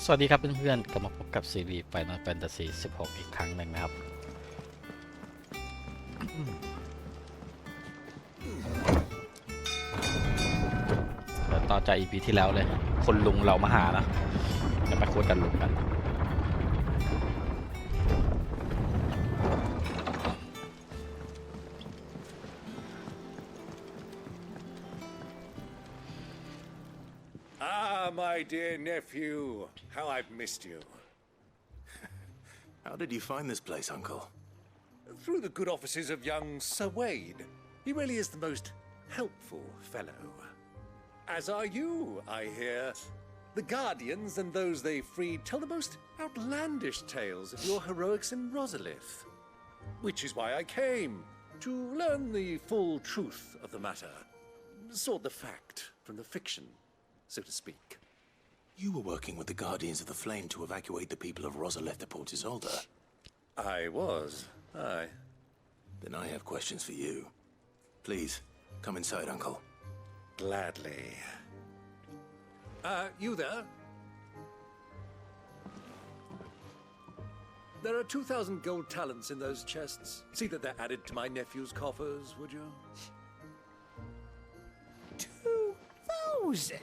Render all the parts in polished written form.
สวัสดีครับเพื่อนๆกลับมาพบกับซีรีส์ Final Fantasy 16 อีกครั้งหนึ่งนะครับเดี๋ยวต่อจาก EP ที่แล้วเลยคนลุงเรามาหานะจะไปคุยกันลุงกัน My dear nephew, how I've missed you. How did you find this place, Uncle? Through the good offices of young Sir Wade. He really is the most helpful fellow. As are you, I hear. The Guardians and those they freed tell the most outlandish tales of your heroics in Rosalith. Which is why I came, to learn the full truth of the matter. Sort the fact from the fiction, so to speak. You were working with the Guardians of the Flame to evacuate the people of Rosalith to Port Isolde. I was, aye. Then I have questions for you. Please, come inside, Uncle. Gladly. You there? There are 2,000 gold talents in those chests. See that they're added to my nephew's coffers, would you? 2,000?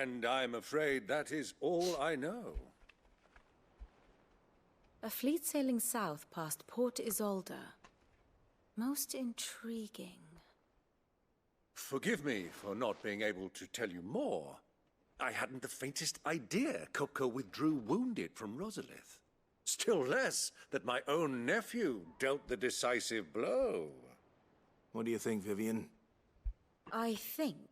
And I'm afraid that is all I know. A fleet sailing south past Port Isolde. Most intriguing. Forgive me for not being able to tell you more. I hadn't the faintest idea Kupka withdrew wounded from Rosalith. Still less that my own nephew dealt the decisive blow. What do you think, Vivian? I think,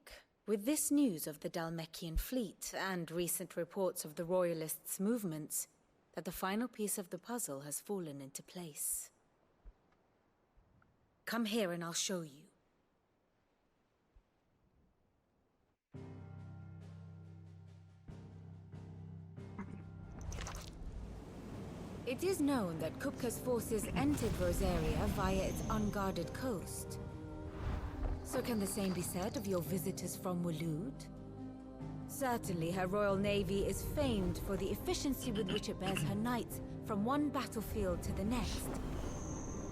with this news of the Dalmekian fleet and recent reports of the Royalists' movements, that the final piece of the puzzle has fallen into place. Come here and I'll show you. It is known that Kupka's forces entered Rosaria via its unguarded coast. So can the same be said of your visitors from Waloed? Certainly her royal navy is famed for the efficiency with which it bears her knights from one battlefield to the next.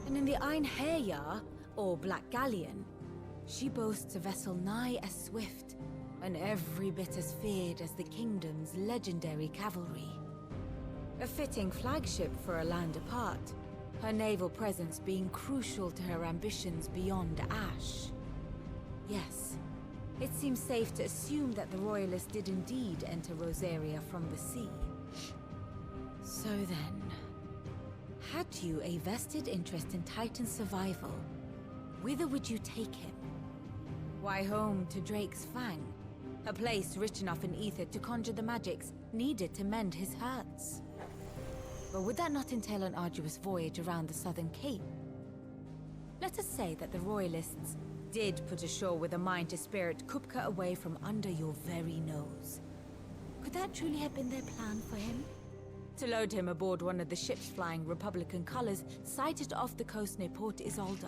And in the Einherjar, or Black Galleon, she boasts a vessel nigh as swift and every bit as feared as the kingdom's legendary cavalry. A fitting flagship for a land apart, her naval presence being crucial to her ambitions beyond Ash. Yes, it seems safe to assume that the Royalists did indeed enter Rosaria from the sea. So then, had you a vested interest in Titan's survival, whither would you take him? Why, home to Drake's Fang, a place rich enough in ether to conjure the magics needed to mend his hurts. But would that not entail an arduous voyage around the southern cape? Let us say that the Royalists did put ashore with a mind to spirit Kupka away from under your very nose. Could that truly have been their plan for him? To load him aboard one of the ships flying Republican colors sighted off the coast near Port Isolde.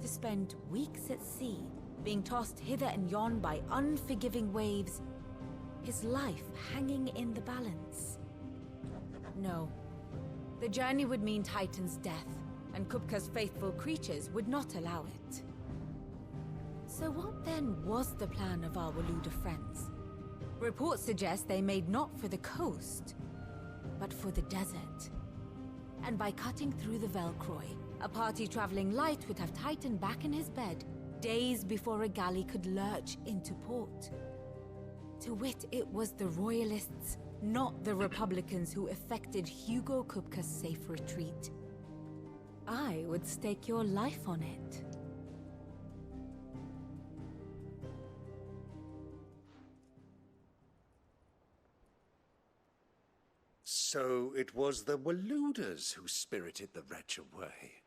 To spend weeks at sea, being tossed hither and yon by unforgiving waves, his life hanging in the balance. No. The journey would mean Titan's death, and Kupka's faithful creatures would not allow it. So what then was the plan of our Waloed friends? Reports suggest they made not for the coast, but for the desert. And by cutting through the Velcroy, a party traveling light would have Titan back in his bed days before a galley could lurch into port. To wit, it was the Royalists, not the Republicans, who effected Hugo Kupka's safe retreat. I would stake your life on it. So it was the Waloeders who spirited the wretch away.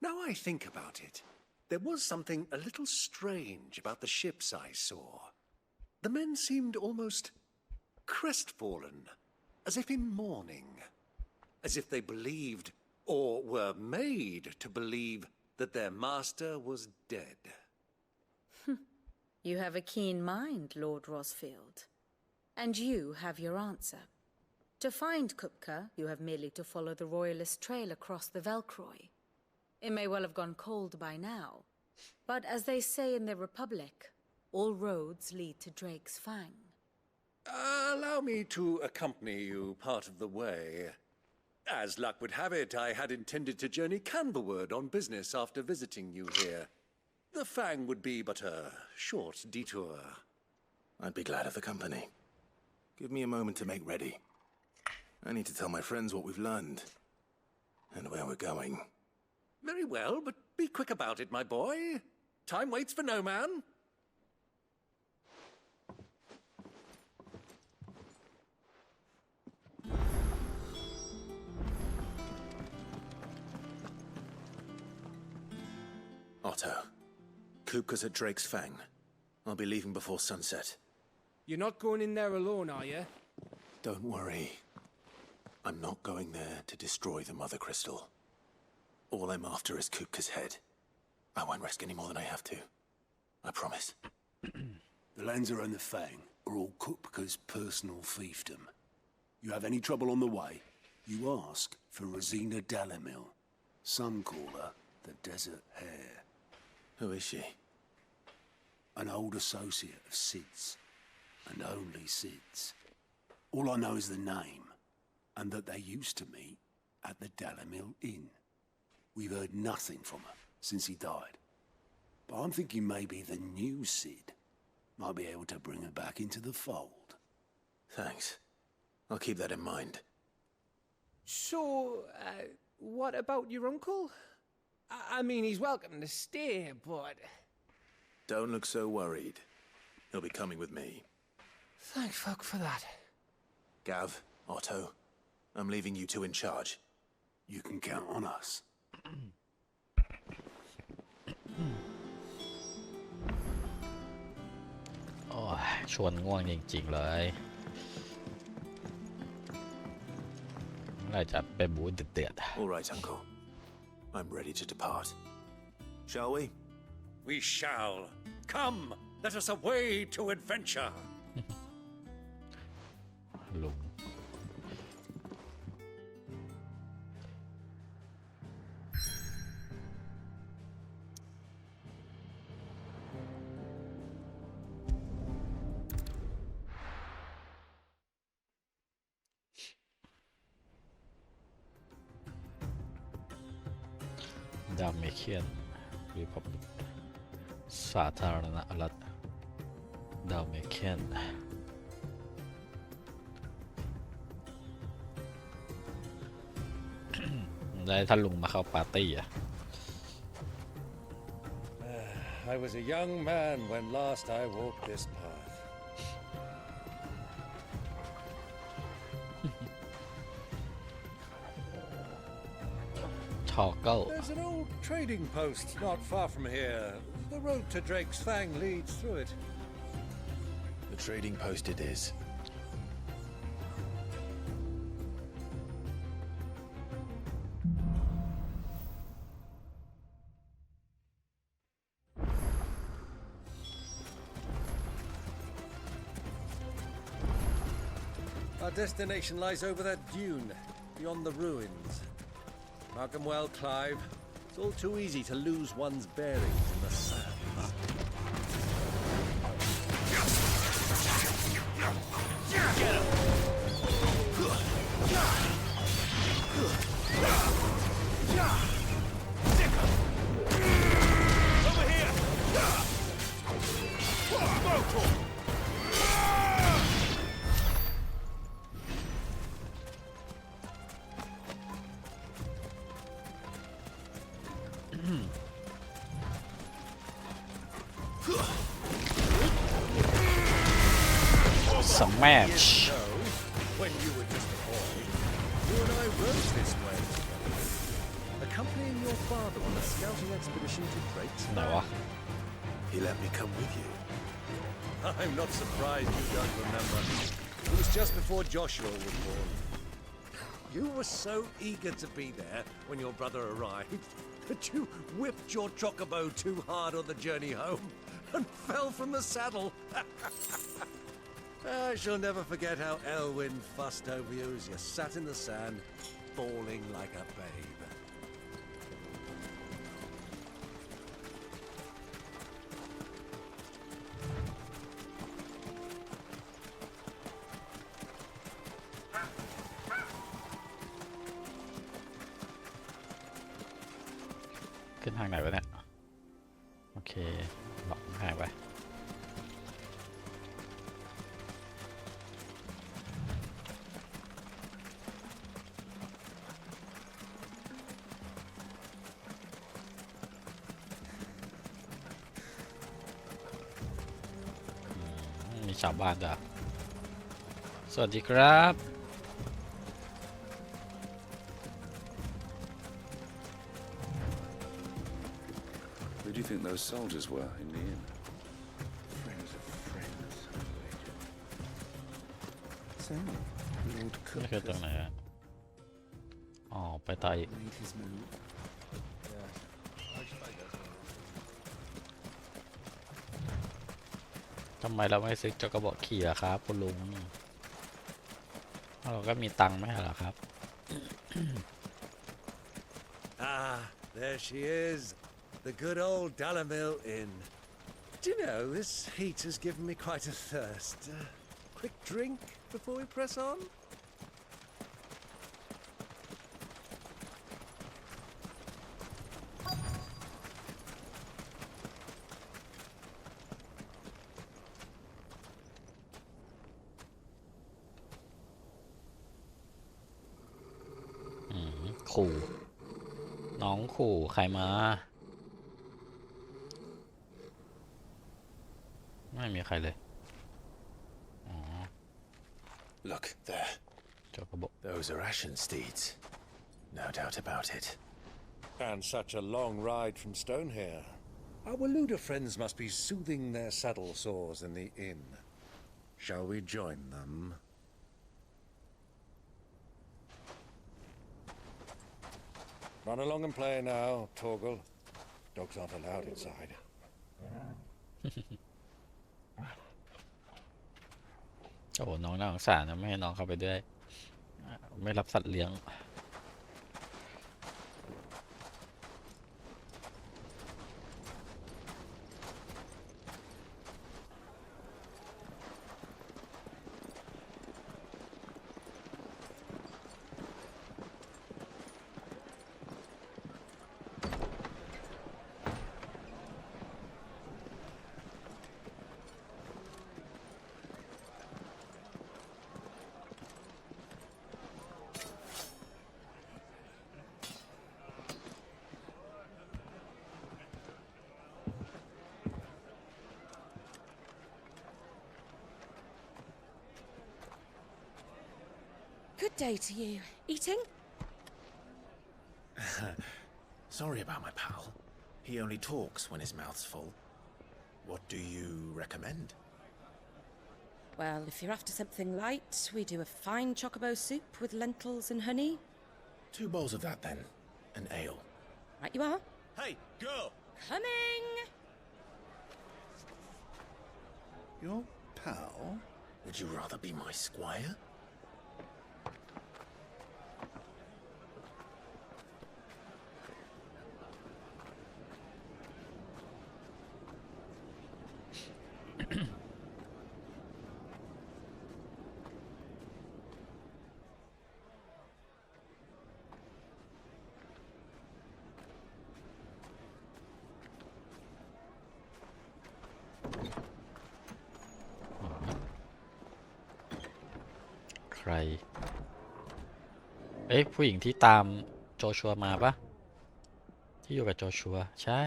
Now I think about it, there was something a little strange about the ships I saw. The men seemed almost crestfallen, as if in mourning, as if they believed, or were made to believe, that their master was dead. You have a keen mind, Lord Rosfield. And you have your answer. To find Kupka, you have merely to follow the Royalist trail across the Velcroy. It may well have gone cold by now, but as they say in the Republic, all roads lead to Drake's Fang. Allow me to accompany you part of the way. As luck would have it, I had intended to journey Canberward on business after visiting you here. The Fang would be but a short detour. I'd be glad of the company. Give me a moment to make ready. I need to tell my friends what we've learned and where we're going. Very well, but be quick about it, my boy. Time waits for no man. Otto, Kupka's at Drake's Fang. I'll be leaving before sunset. You're not going in there alone, are you? Don't worry. I'm not going there to destroy the Mother Crystal. All I'm after is Kupka's head. I won't risk any more than I have to. I promise. The Lanza and the Fang are all Kupka's personal fiefdom. You have any trouble on the way, you ask for Rosina Dalamil. Some call her the Desert Hare. Who is she? An old associate of Sid's, and only Sid's. All I know is the name, and that they used to meet at the Dalamil Inn. We've heard nothing from her since he died. But I'm thinking maybe the new Sid might be able to bring her back into the fold. Thanks. I'll keep that in mind. So, what about your uncle? I mean, he's welcome to stay, but... Don't look so worried. He'll be coming with me. Thank fuck for that. Gav, Otto, I'm leaving you two in charge. You can count on us. โอ้ยชวนง่วงจริงๆเลยเมื่อไหร่จะไปบู๊เดือด All right, Uncle. I'm ready to depart. Shall we? We shall. Come, let us away to adventure. ๆลุงดาเมเคียนรีพับลิกสาธารณรัฐดาเมเคียนได้ท่านลุงมาเข้าปาร์ตี้อ่ะ I was a young man when last I walked this path. There's an old trading post not far from here. The road to Drake's Fang leads through it. The trading post it is. Our destination lies over that dune, beyond the ruins. Mark 'em well, Clive. It's all too easy to lose one's bearings in the sand. Over here! Smash. When you were just a boy, you and I rode this way together, accompanying your father on a scouting expedition to Drake's No. Fang. He let me come with you. I'm not surprised you don't remember. It was just before Joshua was born. You were so eager to be there when your brother arrived that you whipped your chocobo too hard on the journey home and fell from the saddle. I shall never forget how Elwyn fussed over you as you sat in the sand, bawling like a babe.ขึ้นทางไหนวะเนี่ยโอเคหลอกหายไปมีชาวบ้านจ้ะสวัสดีครับ Who do you think those soldiers were in the inn? Friends of friends. So, Lord นี่คือ Cook ตรง has ไหนอะอ๋อไปต่ออีก made his move. ทำไมเราไม่ซื้อจักรบอกขี่ล่ะครับคุณลุงเราก็มีตังค์ไม่ใช่เหรอครับ Ah, there she is. The good old Dalamil Inn. Do you know, this heat has given me quite a thirst. Quick drink before we press on? Mm, ขู่น้องขู่ใครมาไม่มีใครเลย Look, there. เจ้ากระบอก Those are ashen steeds. No doubt about it. And such a long ride from Stonehair. Our Waluda friends must be soothing their saddle sores in the inn. Shall we join them? Run along and play now, Torgal. Dogs aren't allowed inside. โอ้โหน้องน่าสงสารนะไม่ให้น้องเข้าไปด้วยไม่รับสัตว์เลี้ยง Good day to you. Eating? Sorry about my pal. He only talks when his mouth's full. What do you recommend? Well, if you're after something light, we do a fine chocobo soup with lentils and honey. 2 bowls of that then. An ale. Right you are. Hey, girl! Coming! Your pal? Would you rather be my squire?ใครเอ้ยผู้หญิงที่ตามโจชัวมาปะที่อยู่กับโจชัวใช่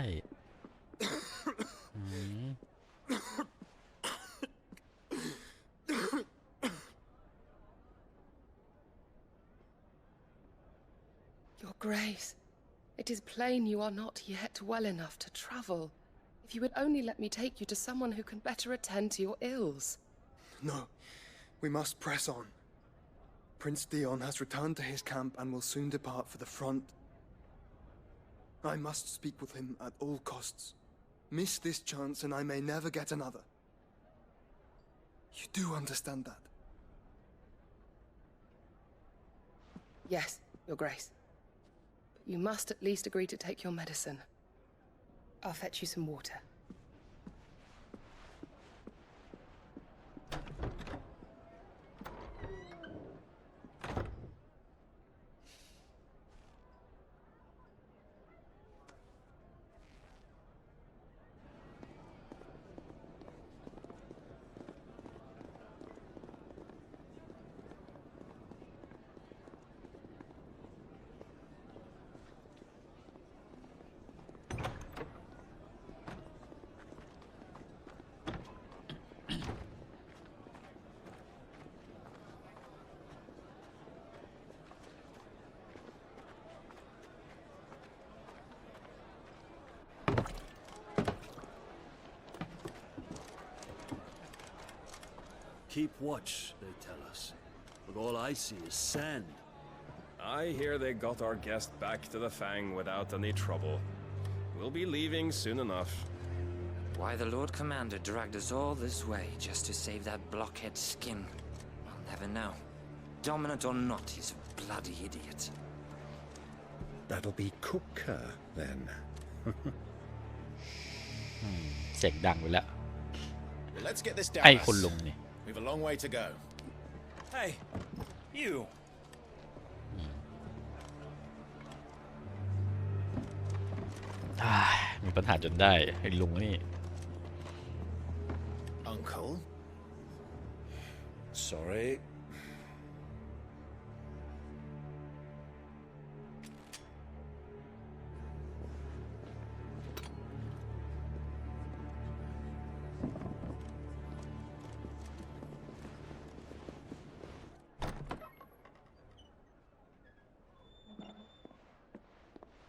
Your Grace, it is plain you are not yet well enough to travel. If you would only let me take you to someone who can better attend to your ills. No, we must press on. Prince Dion has returned to his camp and will soon depart for the front. I must speak with him at all costs. Miss this chance and I may never get another. You do understand that? Yes, Your Grace. But you must at least agree to take your medicine. I'll fetch you some water. Keep watch, they tell us. But all I see is sand. I hear they got our guest back to the Fang without any trouble. We'll be leaving soon enough. Why the Lord Commander dragged us all this way just to save that blockhead skin, I'll never know. Dominant or not, he's a bloody idiot. That'll be Cooker, then. เสียงดังไปแล้ว Well, let's get this down. ไอ้คุณลุงนี่ We've a long way to go. Hey, you. มีปัญหาจนได้ไอ้ลุงนี่ Uncle? Sorry.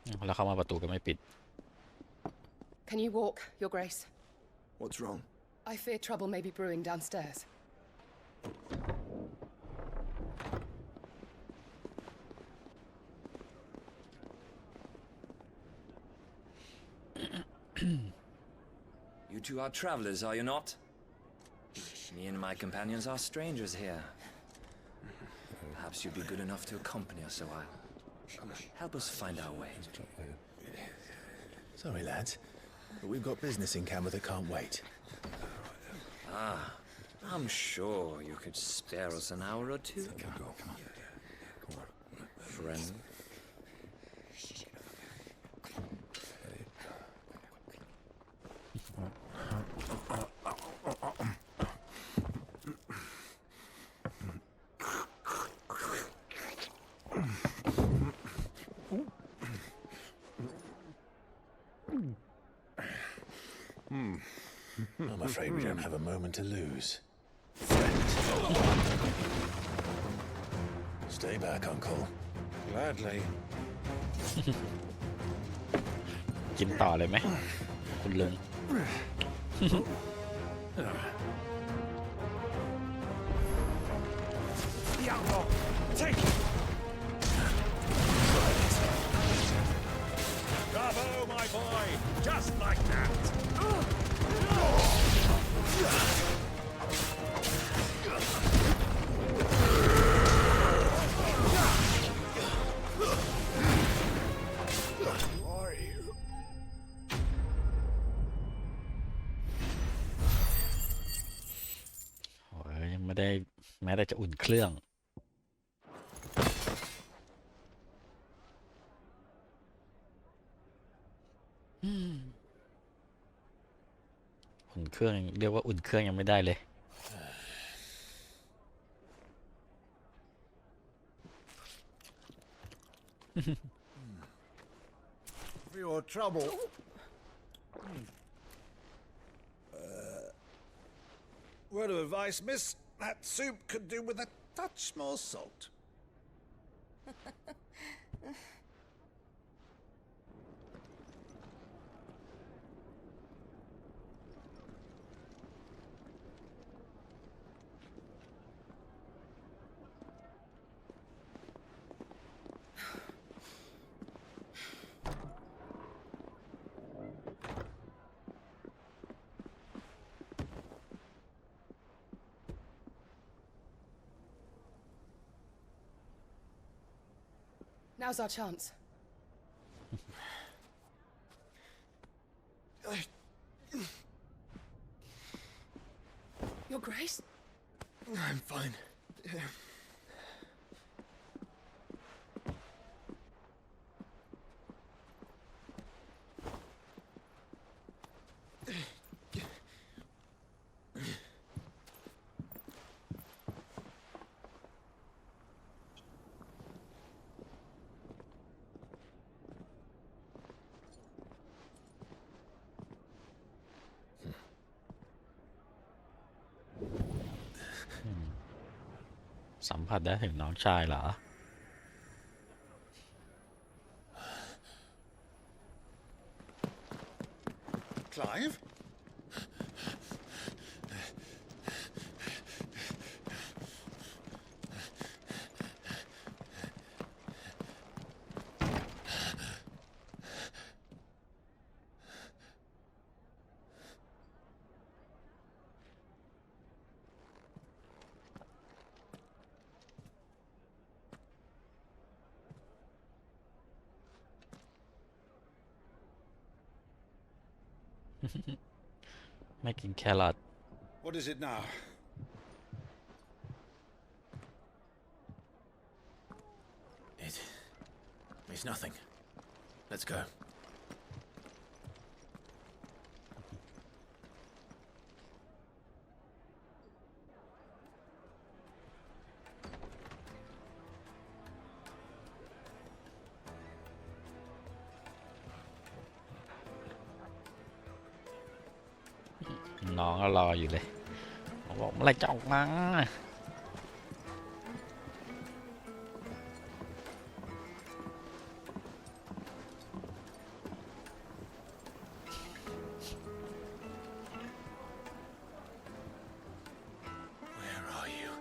Mm, แล้วเข้ามาประตูก็ไม่ปิด Can you walk, Your Grace? What's wrong? I fear trouble may be brewing downstairs. You two are travelers, are you not? Me and my companions are strangers here. Perhaps you'd be good enough to accompany us a while. Help us find our way. Sorry, lads, but we've got business in camera that can't wait. Ah, I'm sure you could spare us an hour or two. Friend. I'm afraid we don't have a moment to lose. Stay back, Uncle. Gladly. กินต่อเลยไหมคุณลุง Take it! Bravo, my boy! Just like that! Warrior. โอ้ยยังไม่ได้แม้แต่จะอุ่นเครื่อง อุ่นเครื่องเรียกว่าอุ่นเครื่องยังไม่ได้เลย For your trouble. Word of advice, miss. That soup could do with a touch more salt. Now's our chance. Your Grace? I'm fine. Hmm. สัมผัสได้ถึงน้องชายเหรอ Clive? Makingแครอท What is it now? It's nothing. Let's go. Hmm. น้องก็รออยู่เลยบอกเมื่อไรจะออกมา Where are you?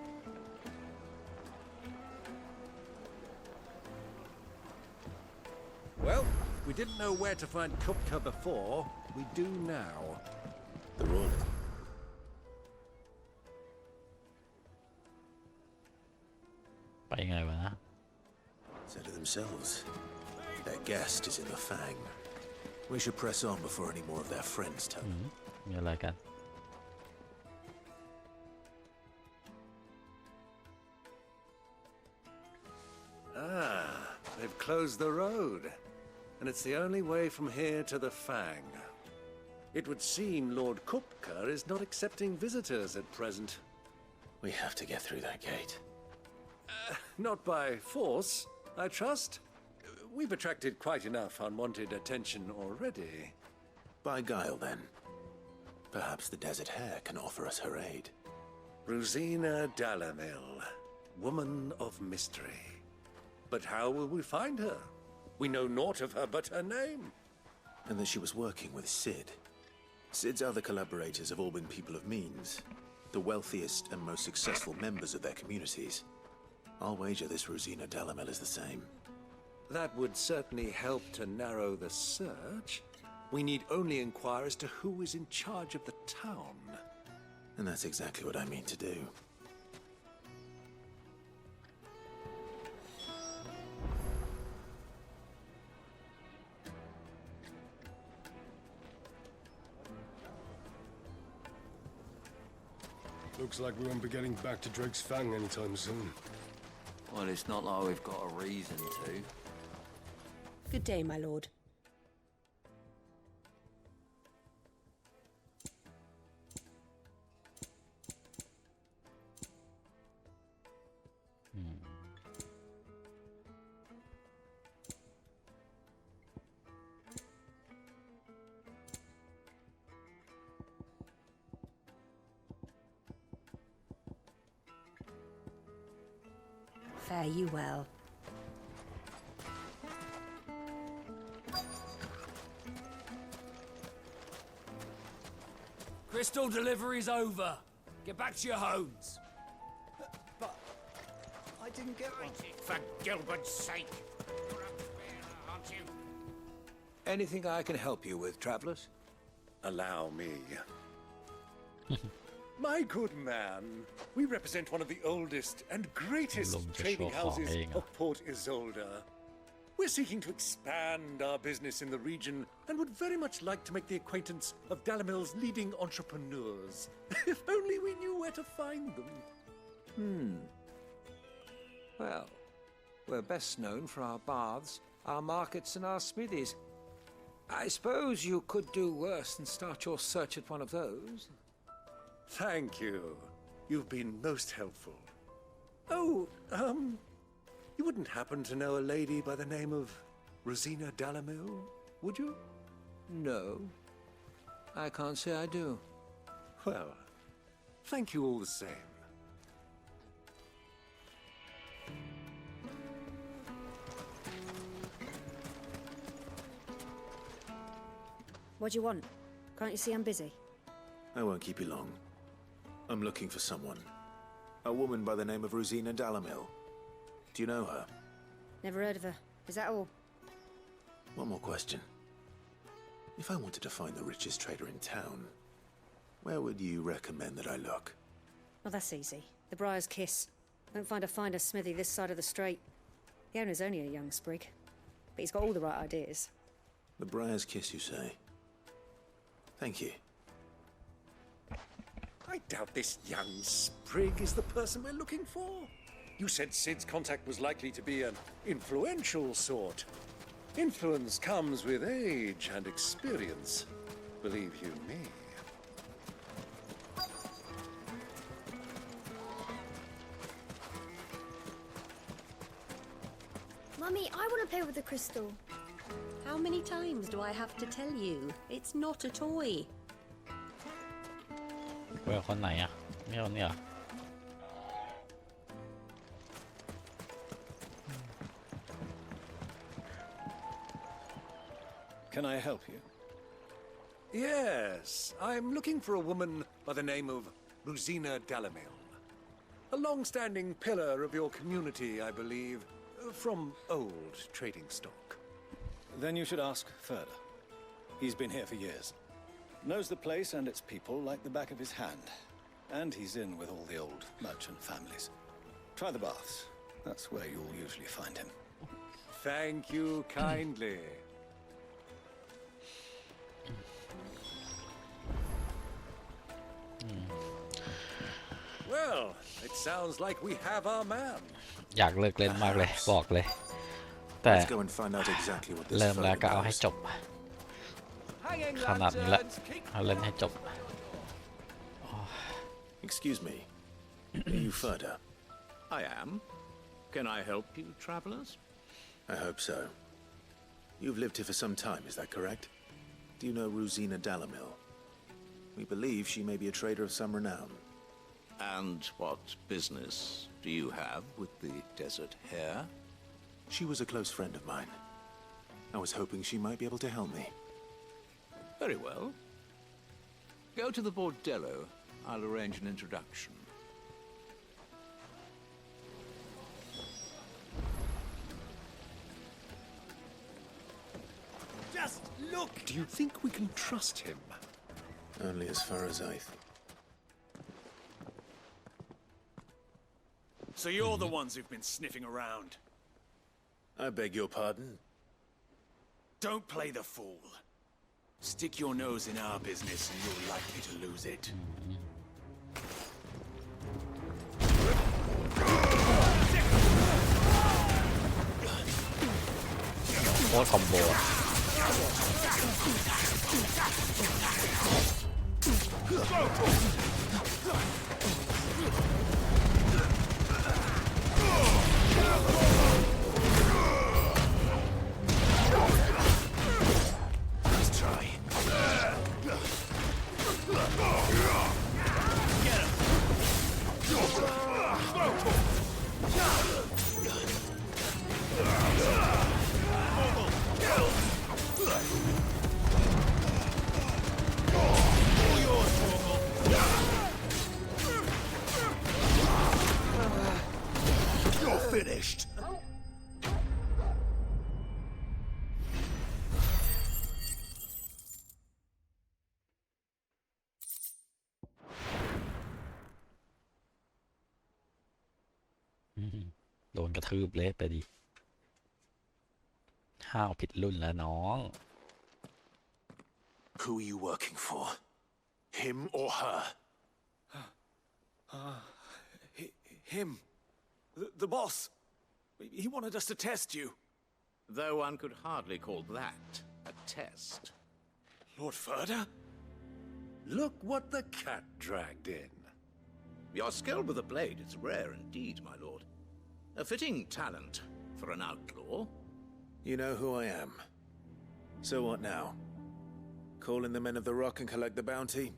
Well, we didn't know where to find Kupka before. We do now. The Royal. Said it themselves. Their guest is in the Fang. We should press on before any more of their friends turn. มีอะไรกัน Ah, they've closed the road. And it's the only way from here to the Fang. It would seem Lord Kupka is not accepting visitors at present. We have to get through that gate. Not by force, I trust. We've attracted quite enough unwanted attention already. By guile, then. Perhaps the Desert Hare can offer us her aid. Rosina Dalamil, woman of mystery. But how will we find her? We know naught of her but her name. And that she was working with Sid. Sid's other collaborators have all been people of means, the wealthiest and most successful members of their communities. I'll wager this Rosina Dalamil is the same. That would certainly help to narrow the search. We need only inquire as to who is in charge of the town. And that's exactly what I mean to do. Looks like we won't be getting back to Drake's Fang anytime soon. Well, it's not like we've got a reason to. Good day, my lord. Fare you well. Crystal delivery's over. Get back to your homes. But I didn't get one. For Gilbert's sake. You're a bearer, aren't you? Anything I can help you with, travelers? Allow me. My good man, we represent one of the oldest and greatest trading houses of Port Isolde. We're seeking to expand our business in the region and would very much like to make the acquaintance of Dalamil's leading entrepreneurs. If only we knew where to find them. Well, we're best known for our baths, our markets, and our smithies. I suppose you could do worse than start your search at one of those. Thank you. You've been most helpful. Oh, you wouldn't happen to know a lady by the name of Rosina Dalamil, would you? No. I can't say I do. Well, thank you all the same. What do you want? Can't you see I'm busy? I won't keep you long. I'm looking for someone. A woman by the name of Rosina Dalamil. Do you know her? Never heard of her. Is that all? One more question. If I wanted to find the richest trader in town, where would you recommend that I look? Well, that's easy. The Briar's Kiss. Don't find a finer smithy this side of the strait. The owner's only a young sprig, but he's got all the right ideas. The Briar's Kiss, you say? Thank you. I doubt this young sprig is the person we're looking for. You said Sid's contact was likely to be an influential sort. Influence comes with age and experience, believe you me. Mummy, I want to play with the crystal. How many times do I have to tell you? It's not a toy. เวลคนไหนอ่ะไม่คนนี้เหรอ Can I help you? Yes, I'm looking for a woman by the name of Rosina Dalamil. A long-standing pillar of your community, I believe, from old trading stock. Then you should ask further. He's been here for years. Knows the place and its people like the back of his hand. And he's in with all the old merchant families. Try the baths. That's where you'll usually find him. Thank you kindly. Well, it sounds like we have our man. อยากเลิกเล่นมากเลยบอกเลยแต่ Let's go and find out exactly what this เริ่มแล้วก็ photo เอาให้ is. จบขนาดนี้แหละเอาเล่นให้จบ Excuse me. Are you Ferda? I am. Can I help you, travelers? I hope so. You've lived here for some time, is that correct? Do you know Rosina Dalamil? We believe she may be a trader of some renown. And what business do you have with the desert hare? She was a close friend of mine. I was hoping she might be able to help me. Very well. Go to the bordello. I'll arrange an introduction. Just look! Do you think we can trust him? Only as far as I think. So you're the ones who've been sniffing around. I beg your pardon? Don't play the fool. Stick your nose in our business and you're likely to lose it. What combo? Let's try. Get him. You're finished. Đồn กระทืบเละไปดิ ห้าวผิดรุ่นแล้วน้อง Who are you working for? Him or her? Him. The boss. He wanted us to test you. Though one could hardly call that a test. Lord Ferda? Look what the cat dragged in. Your skill with the blade is rare indeed, my lord. A fitting talent for an outlaw. You know who I am. So what now? Call in the men of the rock and collect the bounty?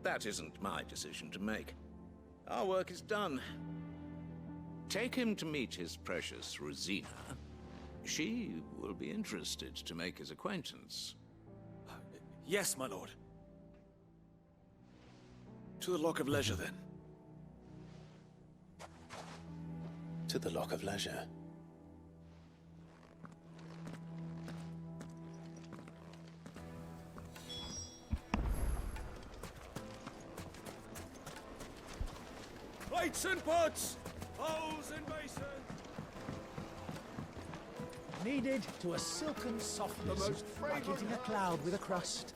That isn't my decision to make. Our work is done. Take him to meet his precious Rosina. She will be interested to make his acquaintance. Yes, my lord. To the Lock of Leisure, then. To the Lock of Leisure. Plates and pots! Bowls and basins! Needed to a silken softness, like hitting a cloud with a crust.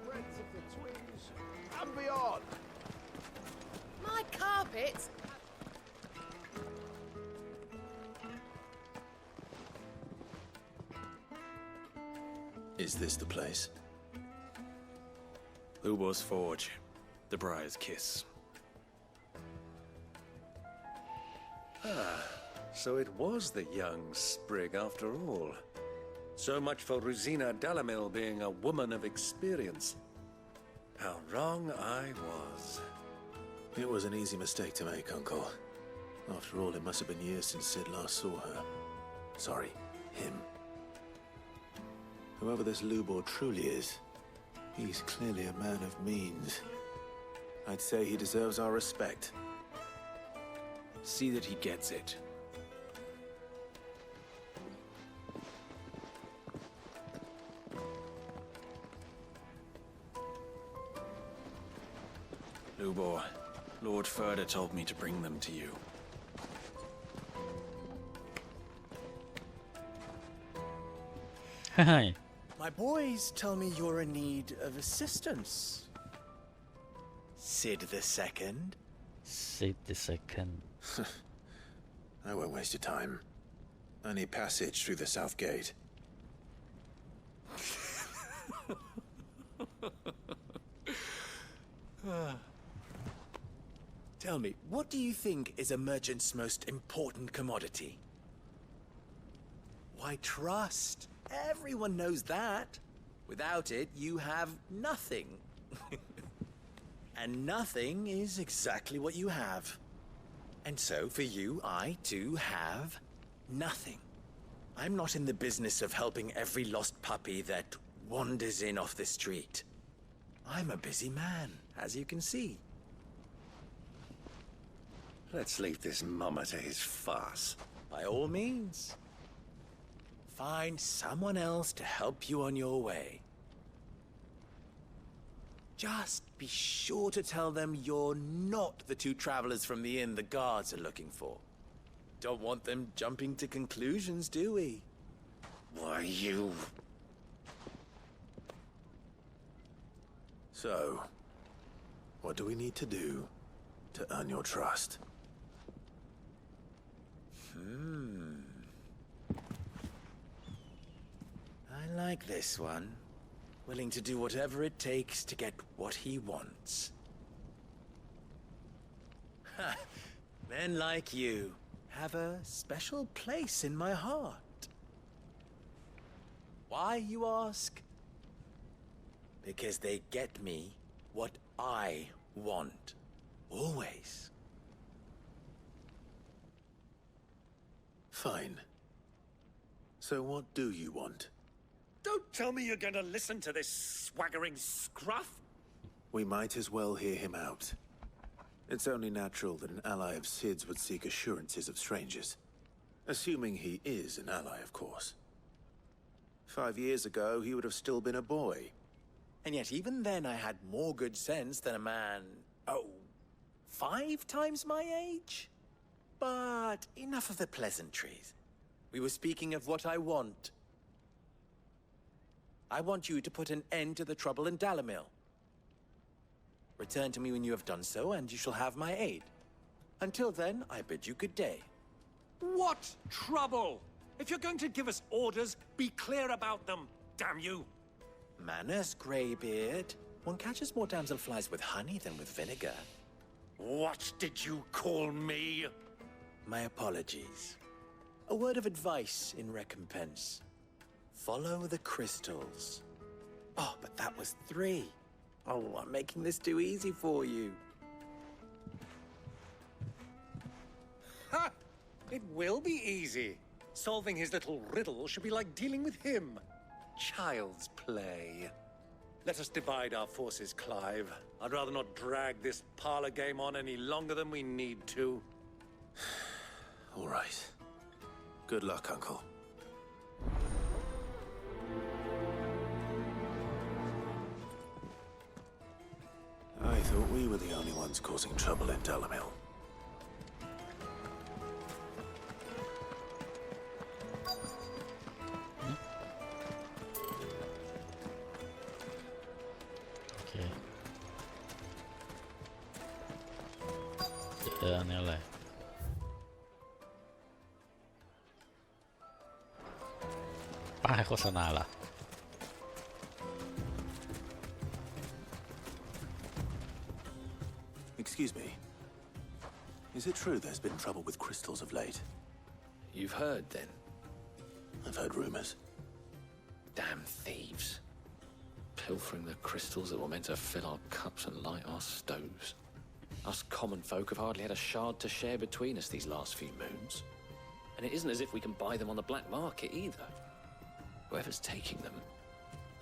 Breadth of the twins and beyond. My carpets! Is this the place? Lubo's Forge. The Briar's Kiss. Ah, so it was the young sprig after all. So much for Rosina Delamil being a woman of experience. How wrong I was. It was an easy mistake to make, Uncle. After all, it must have been years since Sid last saw her. Sorry, him. Whoever this Lubor truly is, he's clearly a man of means. I'd say he deserves our respect. See that he gets it. Lubor, Lord Ferda told me to bring them to you. Hi. My boys tell me you're in need of assistance. Sid the Second? Sid the Second. I won't waste your time. I need passage through the south gate. Tell me, what do you think is a merchant's most important commodity? Why, trust. Everyone knows that. Without it, you have nothing. And nothing is exactly what you have. And so, for you, I, too, have nothing. I'm not in the business of helping every lost puppy that wanders in off the street. I'm a busy man, as you can see. Let's leave this mummer to his farce. By all means. Find someone else to help you on your way. Just be sure to tell them you're not the two travelers from the inn the guards are looking for. Don't want them jumping to conclusions, do we? Why, you... So, what do we need to do to earn your trust? I like this one. Willing to do whatever it takes to get what he wants. Ha! Men like you have a special place in my heart. Why, you ask? Because they get me what I want. Always. Fine. So what do you want? Don't tell me you're going to listen to this swaggering scruff. We might as well hear him out. It's only natural that an ally of Sid's would seek assurances of strangers. Assuming he is an ally, of course. 5 years ago, he would have still been a boy. And yet even then I had more good sense than a man, 5 times my age? But enough of the pleasantries. We were speaking of what I want. I want you to put an end to the trouble in Dalamil. Return to me when you have done so, and you shall have my aid. Until then, I bid you good day. What trouble? If you're going to give us orders, be clear about them, damn you! Manners, Greybeard. One catches more damselflies with honey than with vinegar. What did you call me? My apologies. A word of advice in recompense. Follow the crystals. Oh, but that was 3. Oh, I'm making this too easy for you. Ha! It will be easy. Solving his little riddle should be like dealing with him. Child's play. Let us divide our forces, Clive. I'd rather not drag this parlor game on any longer than we need to. All right. Good luck, Uncle. I thought we were the only ones causing trouble in Dalamil. Okay. อันนี้อะไรป้ายโฆษณาล่ะ Excuse me. Is it true there's been trouble with crystals of late? You've heard, then? I've heard rumors. Damn thieves. Pilfering the crystals that were meant to fill our cups and light our stoves. Us common folk have hardly had a shard to share between us these last few moons. And it isn't as if we can buy them on the black market either. Whoever's taking them,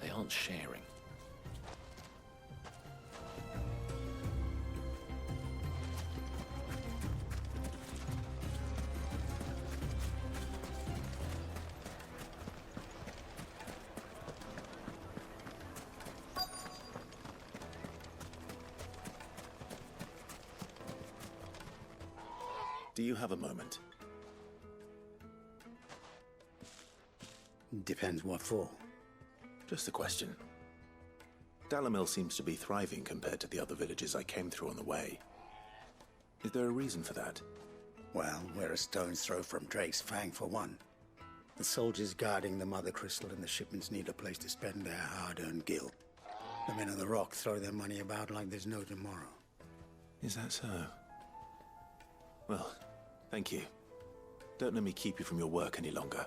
they aren't sharing. Do you have a moment? Depends what for. Just a question. Dalamil seems to be thriving compared to the other villages I came through on the way. Is there a reason for that? Well, we're a stone's throw from Drake's Fang for one. The soldiers guarding the Mother Crystal and the shipments need a place to spend their hard-earned gil. The men of the Rock throw their money about like there's no tomorrow. Is that so? Well, thank you. Don't let me keep you from your work any longer.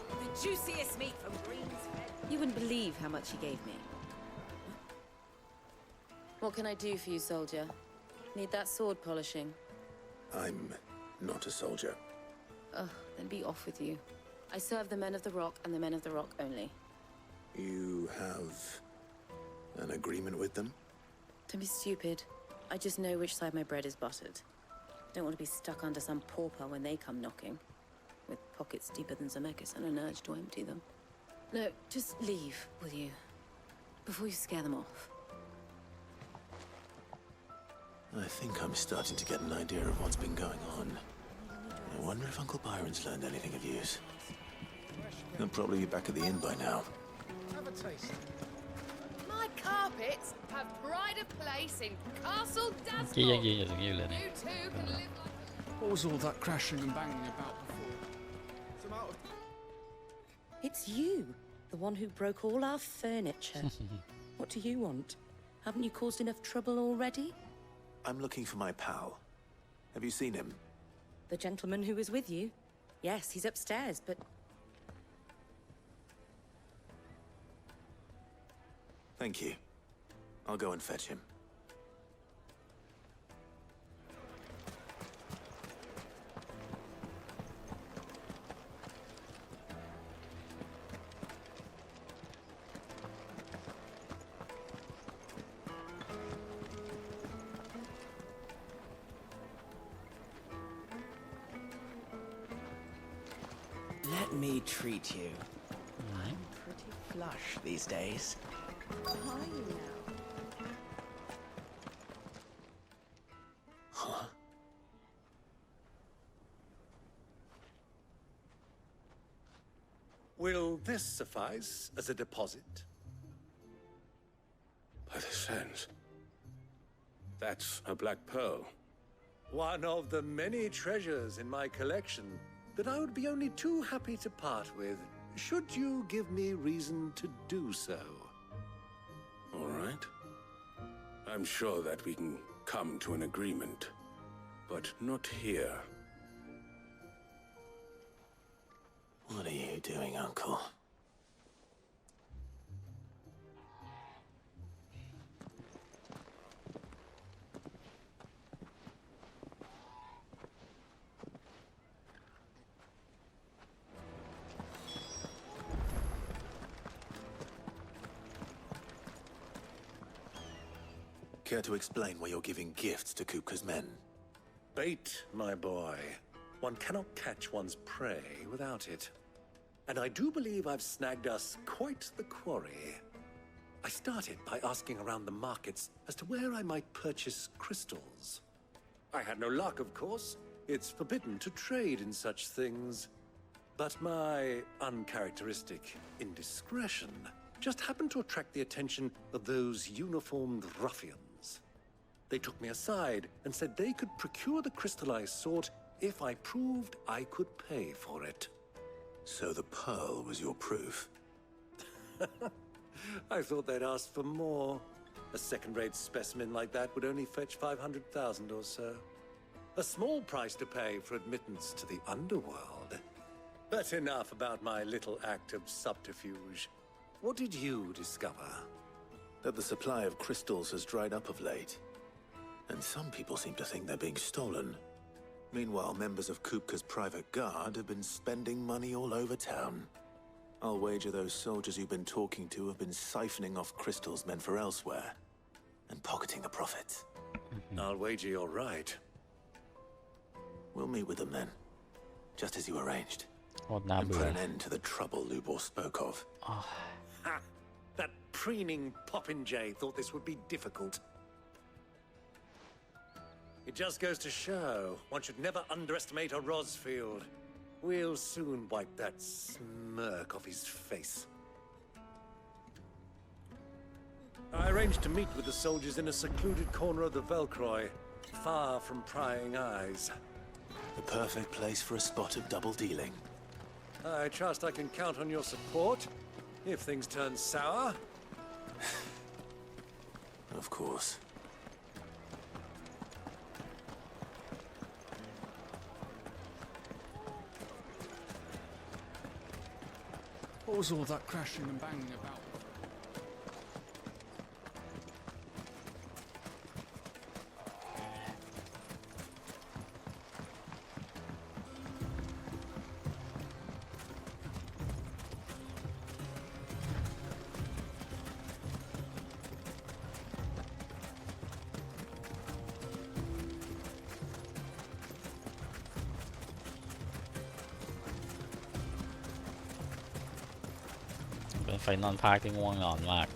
The juiciest meat from Green's Head. You wouldn't believe how much he gave me. What can I do for you, soldier? Need that sword polishing? I'm not a soldier. Ugh, then be off with you. I serve the men of the Rock and the men of the Rock only. You have an agreement with them? Don't be stupid. I just know which side my bread is buttered. Don't want to be stuck under some pauper when they come knocking. With pockets deeper than Zemeckis and an urge to empty them. No, just leave, will you? Before you scare them off. I think I'm starting to get an idea of what's been going on. I wonder if Uncle Byron's learned anything of use. He'll probably be back at the inn by now. Have a taste. My carpets have pride of place in Castle กี้ยัง Dasmore. ยืนอยู่ตรงนี้อยู่เลยเนี่ย You too can live like What was all that crashing and banging about before? Some out of... It's you, the one who broke all our furniture. What do you want? Haven't you caused enough trouble already? I'm looking for my pal. Have you seen him? The gentleman who was with you? Yes, he's upstairs, but... Thank you. I'll go and fetch him. Let Let me treat you. I'm pretty flush these days. Are you now? Huh? Will this suffice as a deposit? By the sands. That's a black pearl. One of the many treasures in my collection that I would be only too happy to part with, should you give me reason to do so. All right. I'm sure that we can come to an agreement, but not here. What are you doing, Uncle? Care to explain why you're giving gifts to Kupka's men? Bait, my boy. One cannot catch one's prey without it. And I do believe I've snagged us quite the quarry. I started by asking around the markets as to where I might purchase crystals. I had no luck, of course. It's forbidden to trade in such things. But my uncharacteristic indiscretion just happened to attract the attention of those uniformed ruffians. They took me aside and said they could procure the crystal I sought if I proved I could pay for it. So the pearl was your proof? I thought they'd ask for more. A second-rate specimen like that would only fetch 500,000 or so. A small price to pay for admittance to the underworld. But enough about my little act of subterfuge. What did you discover? That the supply of crystals has dried up of late. And some people seem to think they're being stolen. Meanwhile, members of Kupka's private guard have been spending money all over town. I'll wager those soldiers you've been talking to have been siphoning off crystals meant for elsewhere and pocketing the profits. I'll wager you're right. We'll meet with them then, just as you arranged. And put an end to the trouble Lubor spoke of. Ha! That preening popinjay thought this would be difficult. It just goes to show one should never underestimate a Rosfield. We'll soon wipe that smirk off his face. I arranged to meet with the soldiers in a secluded corner of the Velcroy, far from prying eyes. The perfect place for a spot of double dealing. I trust I can count on your support if things turn sour. Of course. What was all that crashing and banging about?เป็นไฟนอนภาคที่ง่วงนอนมาก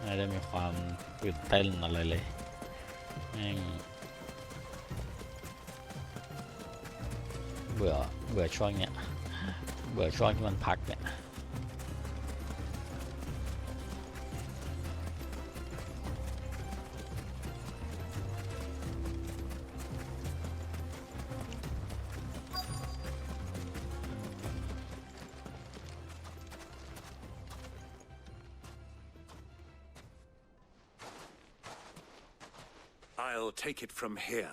ไม่ได้มีความตื่นเต้นอะไรเลยแม่งเบื่อช่วงเนี้ยเบื่อช่วงที่มันพักเนี่ยI'll take it from here.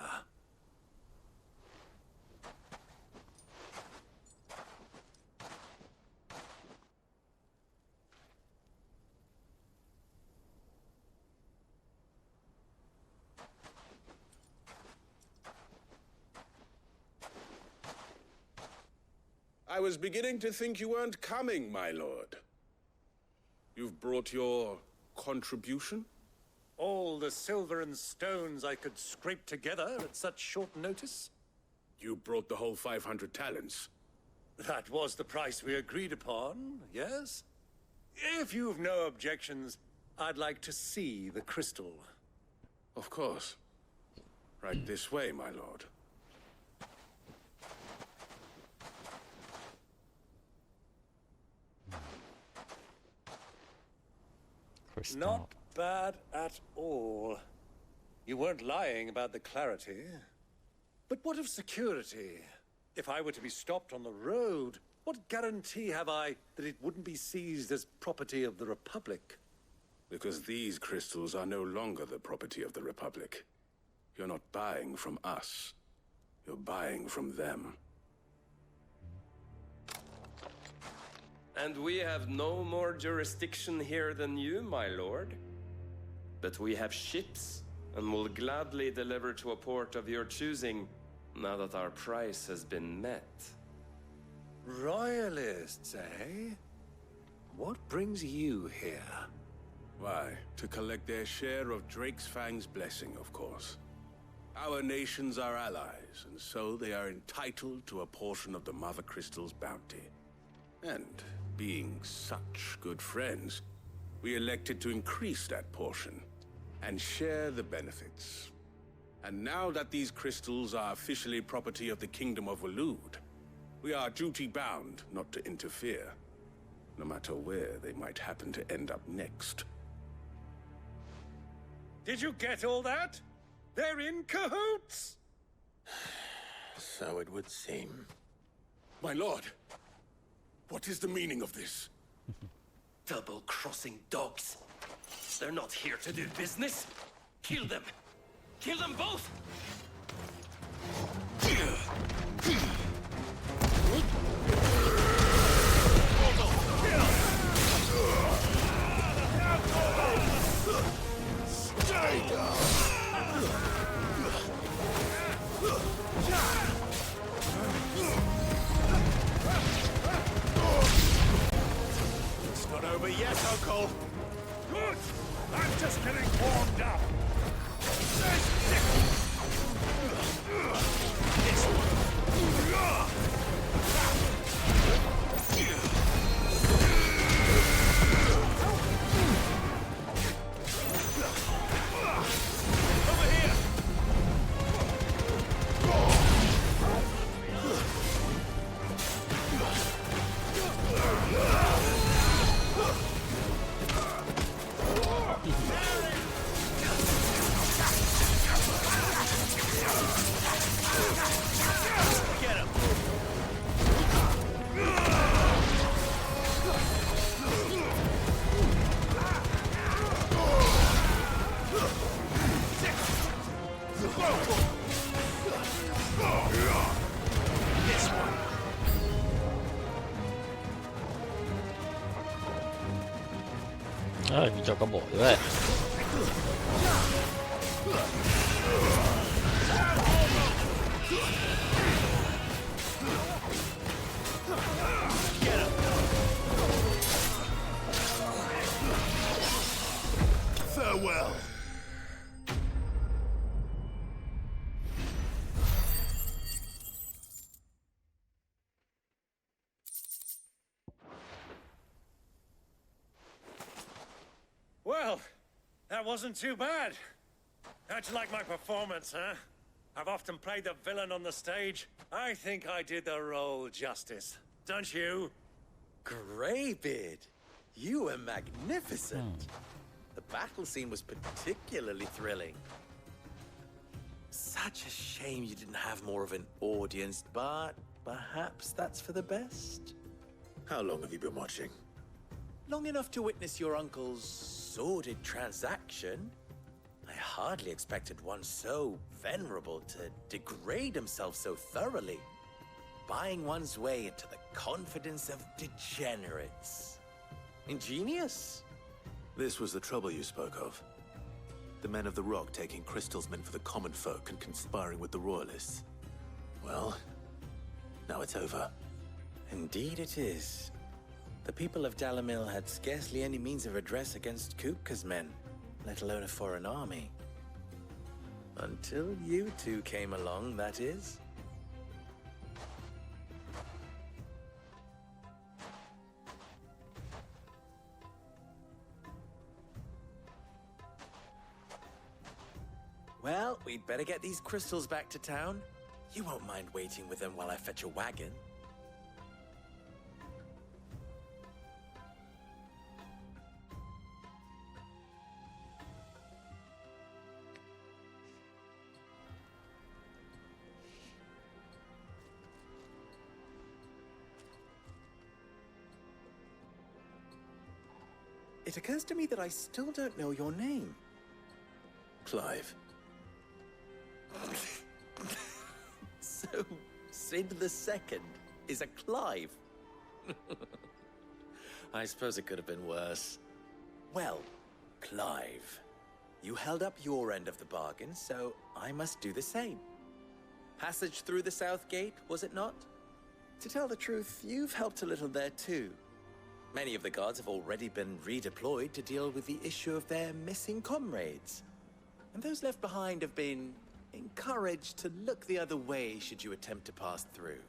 I was beginning to think you weren't coming, my lord. You've brought your contribution? All the silver and stones I could scrape together at such short notice? You brought the whole 500 talents. That was the price we agreed upon, yes? If you've no objections, I'd like to see the crystal. Of course. Right this way, my lord. Not bad at all. You weren't lying about the clarity. But what of security? If I were to be stopped on the road, what guarantee have I that it wouldn't be seized as property of the Republic? Because these crystals are no longer the property of the Republic. You're not buying from us. You're buying from them. And we have no more jurisdiction here than you, my lord. But we have ships, and will gladly deliver to a port of your choosing, now that our price has been met. Royalists, eh? What brings you here? Why, to collect their share of Drake's Fang's blessing, of course. Our nations are allies, and so they are entitled to a portion of the Mother Crystal's bounty. And being such good friends, we elected to increase that portion and share the benefits. And now that these crystals are officially property of the Kingdom of Waloed, we are duty-bound not to interfere, no matter where they might happen to end up next. Did you get all that? They're in cahoots! So it would seem. My lord, what is the meaning of this? Double-crossing dogs. They're not here to do business. Kill them. Kill them both! Stay down! It's not over yet, Uncle. Good! I'm just getting warmed up.มีจอกกระบอกด้วย Farewell. Well, that wasn't too bad. How'd you like my performance, huh? I've often played the villain on the stage. I think I did the role justice. Don't you? Greybeard, you were magnificent. The battle scene was particularly thrilling. Such a shame you didn't have more of an audience, but perhaps that's for the best. How long have you been watching? Long enough to witness your uncle's sordid transaction. I hardly expected one so venerable to degrade himself so thoroughly, buying one's way into the confidence of degenerates. Ingenious. This was the trouble you spoke of. The men of the Rock taking crystals meant for the common folk and conspiring with the Royalists. Well, now it's over. Indeed it is. The people of Dalamil had scarcely any means of redress against Kupka's men, let alone a foreign army. Until you two came along, that is. Well, we'd better get these crystals back to town. You won't mind waiting with them while I fetch a wagon. It occurs to me that I still don't know your name. Clive. So, Sid the Second is a Clive. I suppose it could have been worse. Well, Clive, you held up your end of the bargain, so I must do the same. Passage through the South Gate, was it not? To tell the truth, you've helped a little there too. Many of the guards have already been redeployed to deal with the issue of their missing comrades. And those left behind have been encouraged to look the other way should you attempt to pass through.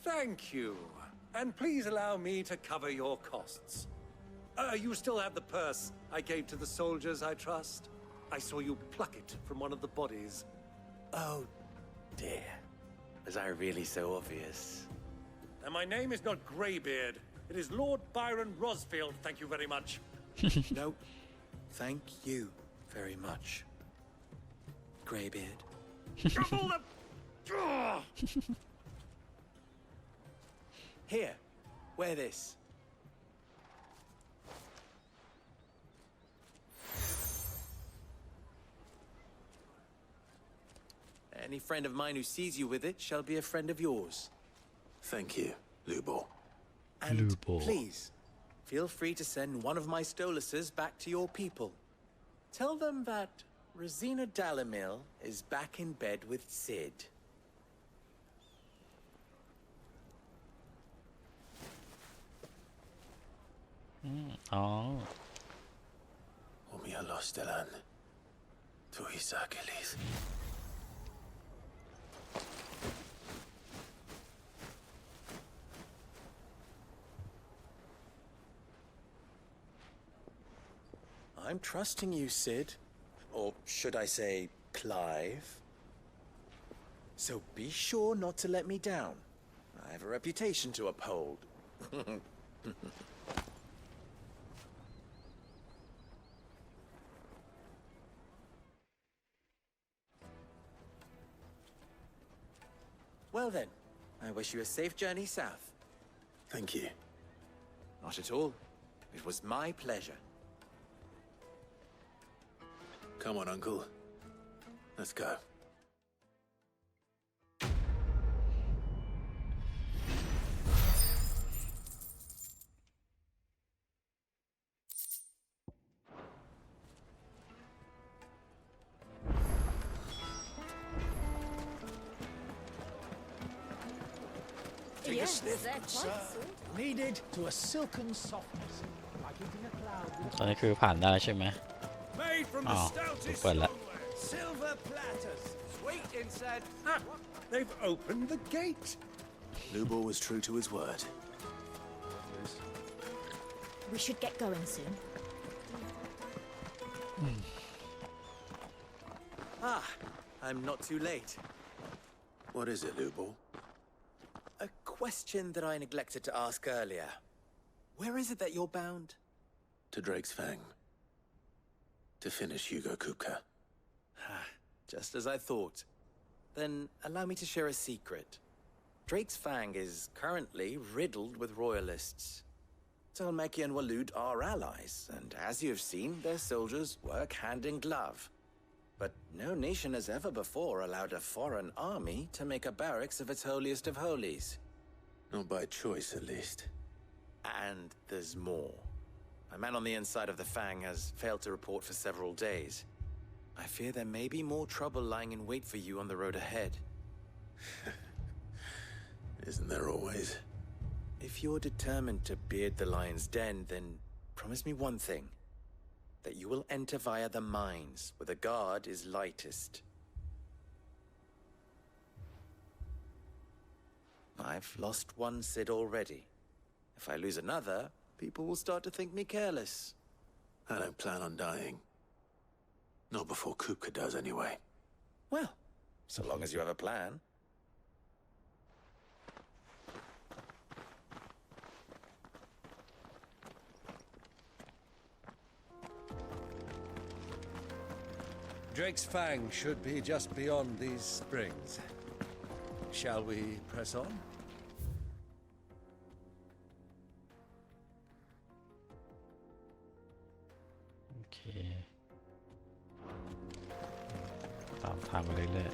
Thank you. And please allow me to cover your costs. You still have the purse I gave to the soldiers, I trust? I saw you pluck it from one of the bodies. Oh, dear. Was I really so obvious? And my name is not Greybeard. It is Lord Byron Rosfield, thank you very much. No, thank you very much, Greybeard. Trouble the... Here, wear this. Any friend of mine who sees you with it shall be a friend of yours. Thank you, Lubor. And please, feel free to send one of my Stoluses back to your people. Tell them that Rosina Dalamil is back in bed with Sid. Oh. Omia Lostelan. Tu Isakelis. I'm trusting you, Sid. Or should I say, Clive? So be sure not to let me down. I have a reputation to uphold. Well then, I wish you a safe journey south. Thank you. Not at all. It was my pleasure. Come on, Uncle. Let's go. Take Yes, a sniff, they're good quite sir. sweet. Kneaded to a silken softness, like eating a cloud. ตอนนี้คือผ่านได้แล้วใช่ไหม Made from อ๋ the อ stoutest เปิดแล้ว stoneware. Silver platters. Sweet inside. Ah, they've opened the gate. Lubor was true to his word. We should get going soon. Ah, I'm not too late. What is it, Lubor? A question that I neglected to ask earlier. Where is it that you're bound? To Drake's Fang. To finish Hugo Kupka. Just as I thought. Then allow me to share a secret. Drake's Fang is currently riddled with royalists. Talmeki and Walud are allies, and as you have seen, their soldiers work hand in glove. But no nation has ever before allowed a foreign army to make a barracks of its holiest of holies. Not by choice, at least. And there's more. A man on the inside of the Fang has failed to report for several days. I fear there may be more trouble lying in wait for you on the road ahead. Isn't there always? If you're determined to beard the lion's den, then promise me one thing. That you will enter via the mines, where the guard is lightest. I've lost one Sid already. If I lose another, people will start to think me careless. I don't plan on dying. Not before Kupka does, anyway. Well, so long as you have a plan. Drake's Fang should be just beyond these springs. Shall we press on? โอเคตามทางไปเรื่อย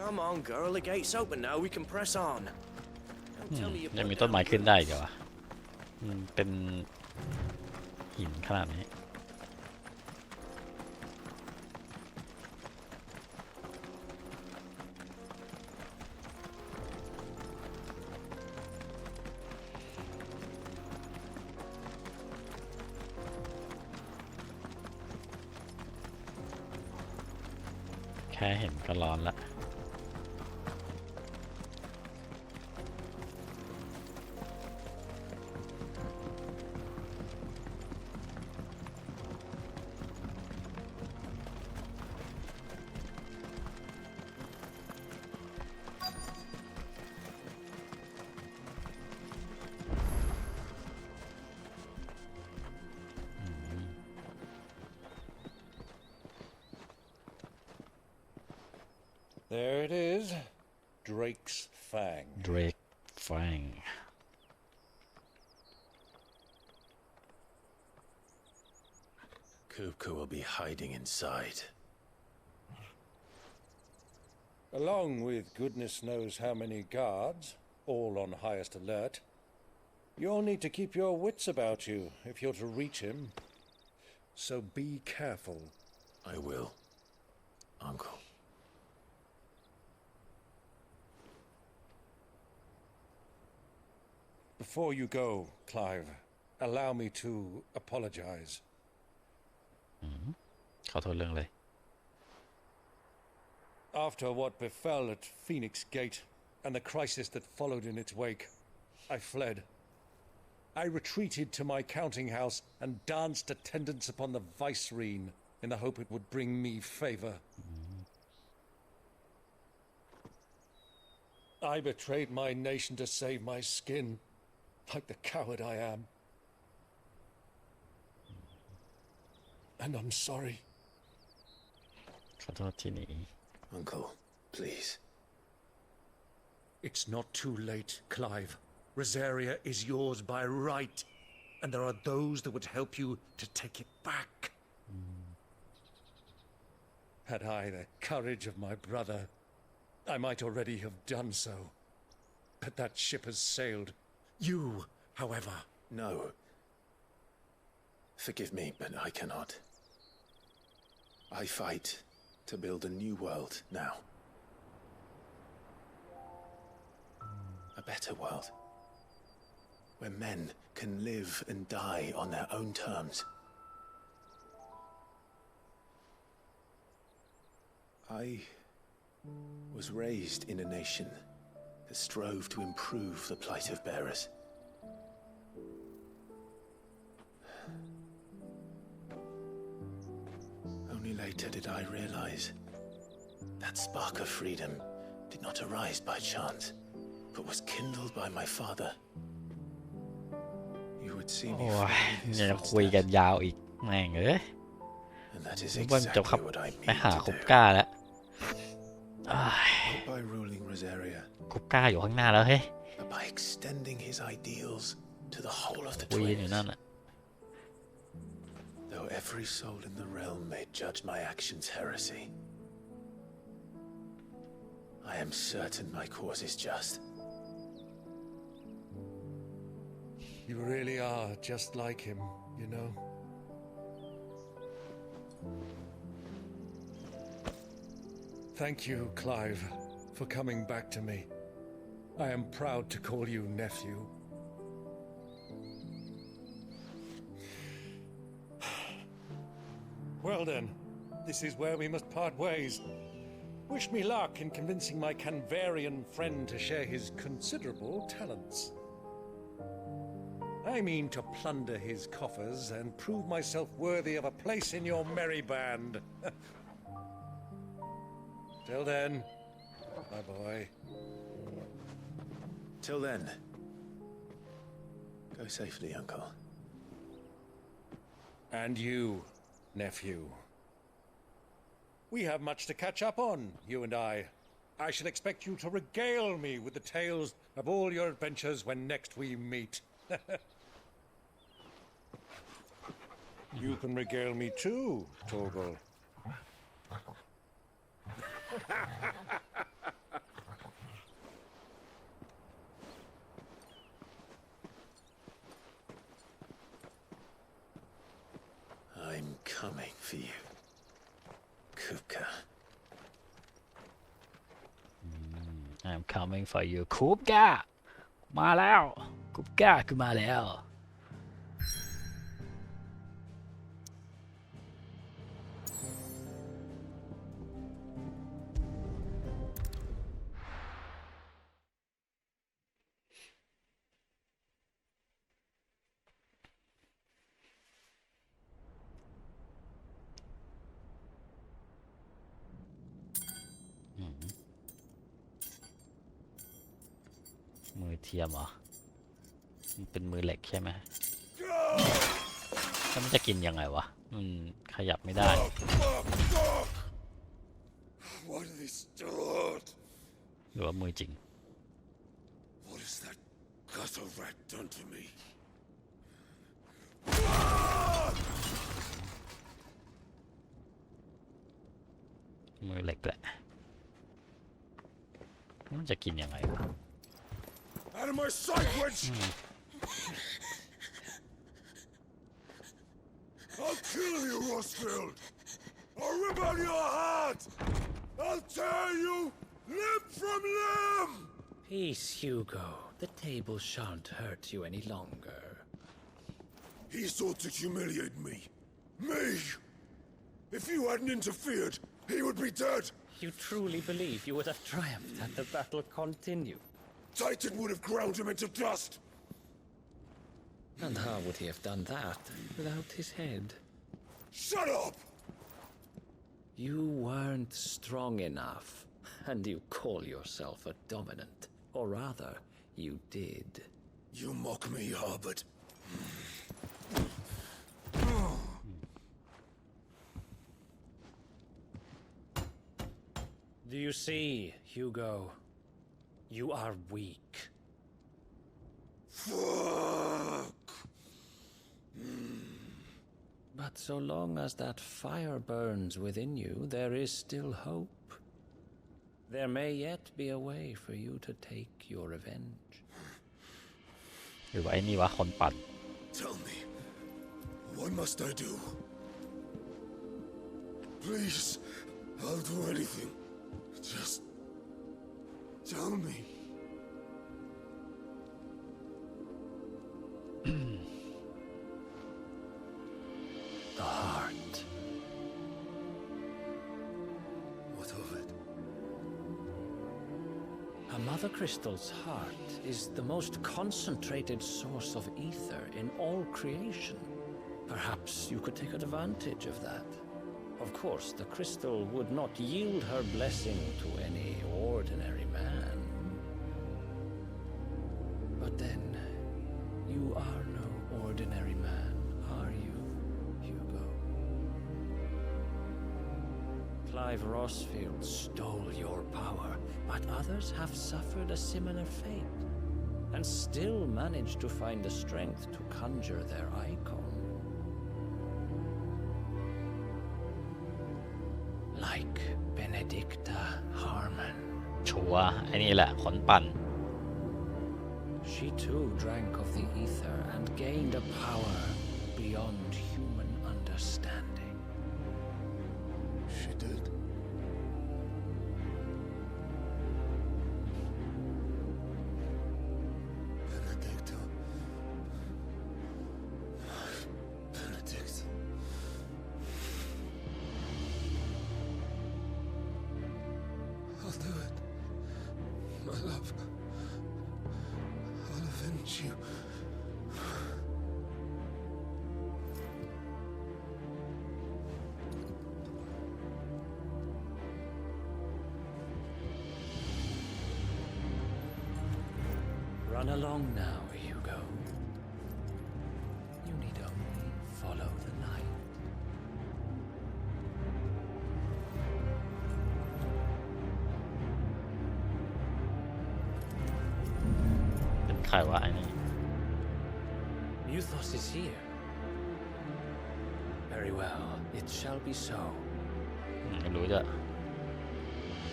Come on, girl. The gate's open now. We can press on. Don't tell me you ยังมีต้นไม้ขึ้นได้อีกเหรอวะมันเป็นหินขนาดนี้แค่เห็นก็ร้อนละThere it is. Drake's Fang. Drake Fang Kupka will be hiding inside. Along with goodness knows how many guards, all on highest alert, you'll need to keep your wits about you if you're to reach him. So be careful. I will, Uncle. Before you go, Clive, allow me to apologize. ขอโทษเรื่องอะไร After what befell at Phoenix Gate and the crisis that followed in its wake, I fled. I retreated to my counting house and danced attendance upon the vicereine in the hope it would bring me favor. I betrayed my nation to save my skin, like the coward I am. And I'm sorry. ขอโทษที่หนี Uncle, please. It's not too late, Clive. Rosaria is yours by right, and there are those that would help you to take it back. Had I the courage of my brother, I might already have done so. But that ship has sailed. You, however... No. Forgive me, but I cannot. I fight to build a new world now. A better world. Where men can live and die on their own terms. I was raised in a nation that strove to improve the plight of bearers. Only later did I realize that spark of freedom did not arise by chance, but was kindled by my father. You would see me โอ้ย follow his ยังคุยกัน footsteps, ยาวอีกแม่งเอ้ย and that is นึกว่าจะขับ exactly what I ไป mean หา to คุป do. ก้าแล้วอ้าย Not by ruling Rosaria, คุปก้าอยู่ข้างหน้าแล้วเฮ้ย but by extending his ideals to the whole of the คุยกันอยู่ twins. นั่นน่ะ Though every soul in the realm may judge my actions heresy, I am certain my cause is just. You really are just like him, you know. Thank you, Clive, for coming back to me. I am proud to call you nephew. Well then, this is where we must part ways. Wish me luck in convincing my Canvarian friend to share his considerable talents. I mean to plunder his coffers and prove myself worthy of a place in your merry band. Till then, my boy. Till then, go safely, Uncle. And you, nephew. We have much to catch up on, you and I. I shall expect you to regale me with the tales of all your adventures when next we meet. You can regale me too, Torgal. I'm coming for you, Kupka. I'm coming for you คูปก้ามาแล้วคูปก้าคือมาแล้ว มือเทียมเหรอมันเป็นมือเหล็กใช่ไหมแล้วมันจะกินยังไงวะมันขยับไม่ได้ หรือว่ามือจริง What has that gutter rat done to me? มือเหล็กแหละมันจะกินยังไงวะOut of my sight, wench! I'll kill you, Rosfield! I'll rip out your heart! I'll tear you limb from limb! Peace, Hugo. The table shan't hurt you any longer. He sought to humiliate me. Me! If you hadn't interfered, he would be dead! You truly believe you would have triumphed had the battle continued? Titan would have ground him into dust! And how would he have done that without his head? Shut up! You weren't strong enough, and you call yourself a dominant. Or rather, you did. You mock me, Harbert. Do you see, Hugo? You are weak. Fuck! But so long as that fire burns within you, there is still hope. There may yet be a way for you to take your revenge. หรือว่าไอ้นี่วะคนปั่น Tell me, what must I do? Please, I'll do anything. Just tell me. The heart. What of it? A mother crystal's heart is the most concentrated source of ether in all creation. Perhaps you could take advantage of that. Of course, the crystal would not yield her blessing to any ordinary man. But then, you are no ordinary man, are you, Hugo? Clive Rosfield stole your power, but others have suffered a similar fate, and still managed to find the strength to conjure their icon. Like Benedicta Harmon. ชัวร์ไอ้นี่แหละคนปั่น She too drank of the ether and gained a power beyond human understanding. She did. Benedicta. Benedict. I'll do it. My love. I'll avenge you. Run along now, Hugo. You need only follow the light. เป็นใครวะไอ้นี่ Muthos is here. Very well, it shall be so. ไม่รู้จะ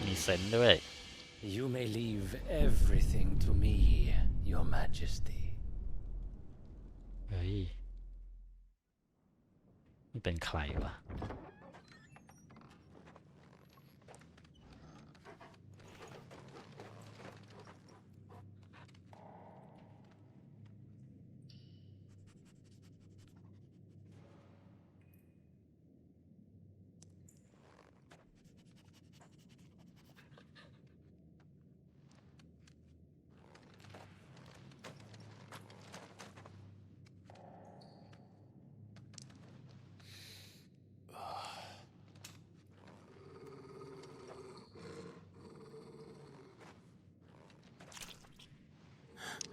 มีเซนส์ด้วย You may leave everything to me, Your Majesty. เฮ้ยนี่เป็นใครวะ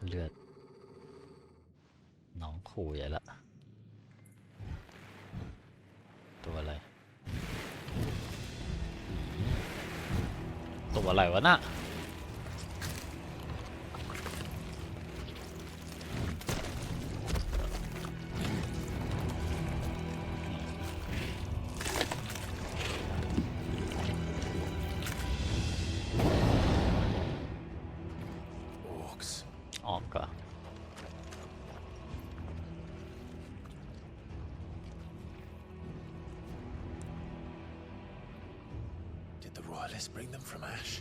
เลือดน้องขู่ใหญ่ละตัวอะไรตัวอะไรวะน่ะออกก่อน Did the royalists bring them from Ash?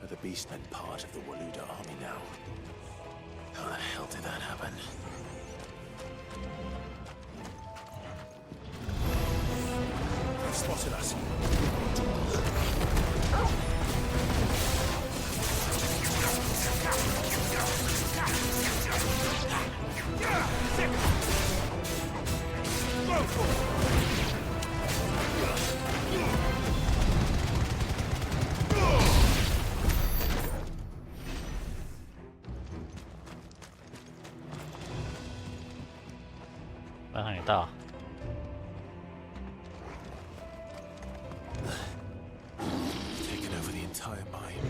Are the beastmen part of the Waluda army now? How the hell did that happen? They've spotted us. Go for it! ไปทางไหนต่อ Taken over the entire mine.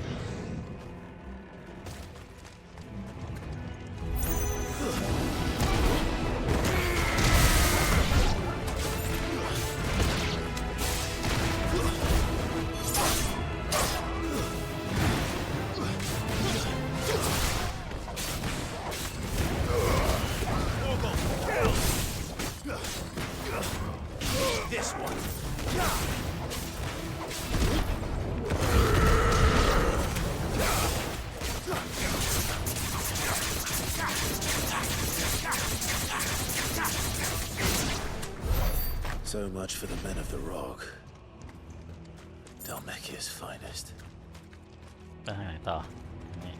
This one. So much for the men of the rock. Dalmekia's finest. ไปทางไหนต่อนี่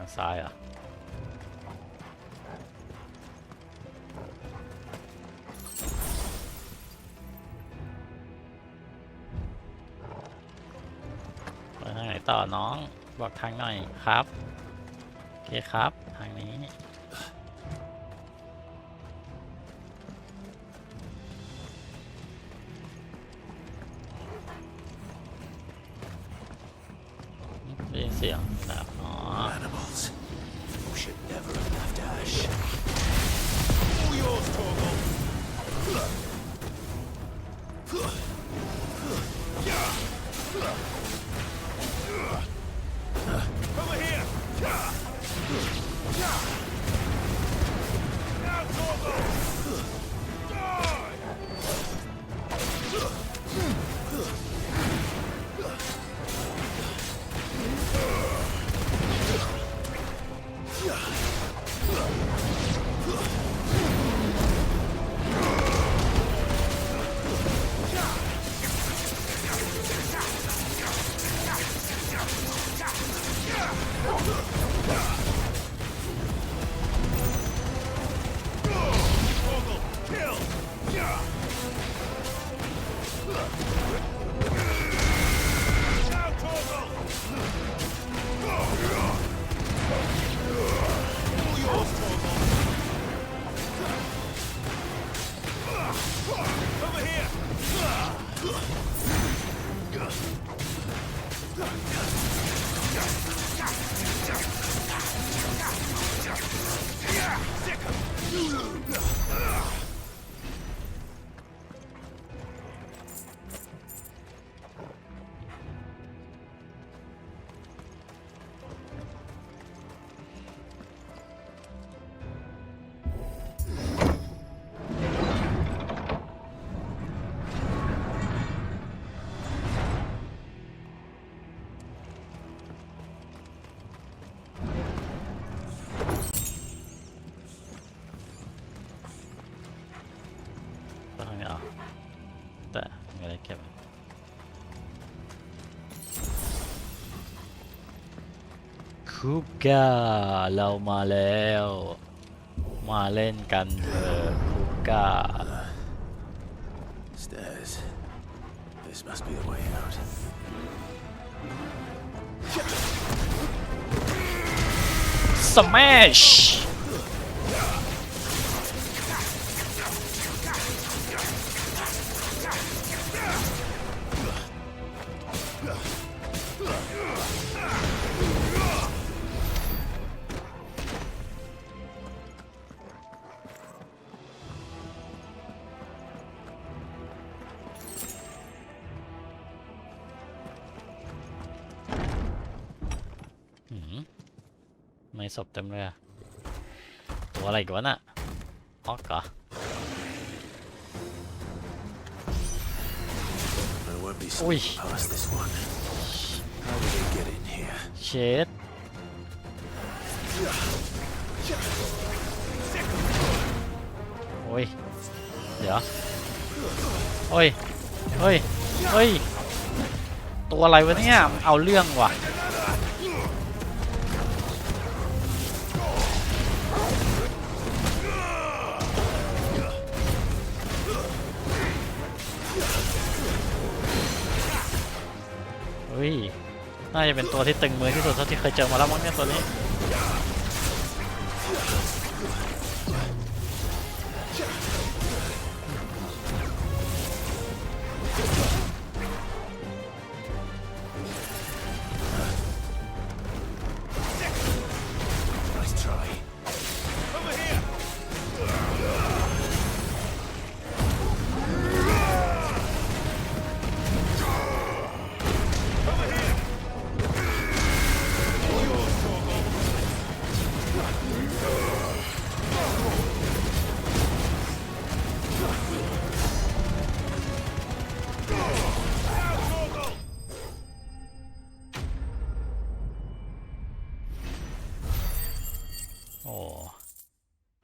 างซ้ายอ่ะไปทางไหนต่อน้องบอกทางหน่อยครับโอเคครับทางนี้ สียงนะอ๋อ Animals. You should never have left Ash. All yours, Torgal. Over here. Now, Torgal.แต่ไม่ได้เก็บคูกาเรามาแล้วมาเล่นกันเถอะคูกา Stairs. This must be the way out. Smashไม่ศพเต็มเลยอะตัวอะไรกันวะน่ะออกเหรอ I won't be sneaking past this one. How did they get in here? เช็ดโอ้ยเดี๋ยวโอ้ยเฮ้ยเฮ้ยตัวอะไรวะเนี่ยเอาเรื่องว่ะน่าจะเป็นตัวที่ตึงมือที่สุดเท่าที่เคยเจอมาแล้วมั้งเนี่ยตัวนี้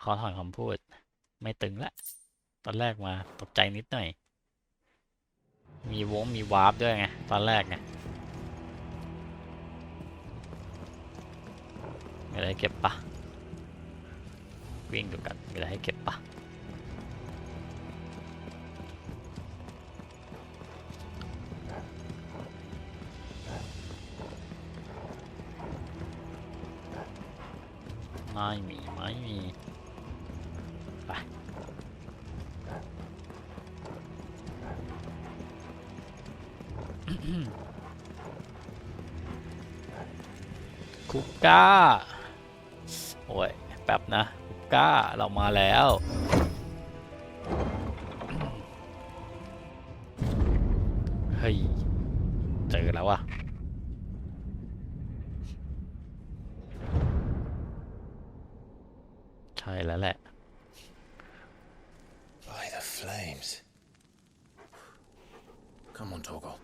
ขอถอนคำพูดไม่ตึงละตอนแรกมาตกใจนิดหน่อยมีวาร์ปด้วยไงตอนแรกไงมีอะไรเก็บปะวิ่งดูกันมีอะไรให้เก็บปะไม่มีไป คุกก้าโอ้ยแป๊บนะคุกก้าเรามาแล้วเฮ้ยเจอแล้วว่ะใช่แล้วแหละ By the flames. Come on, Torgal.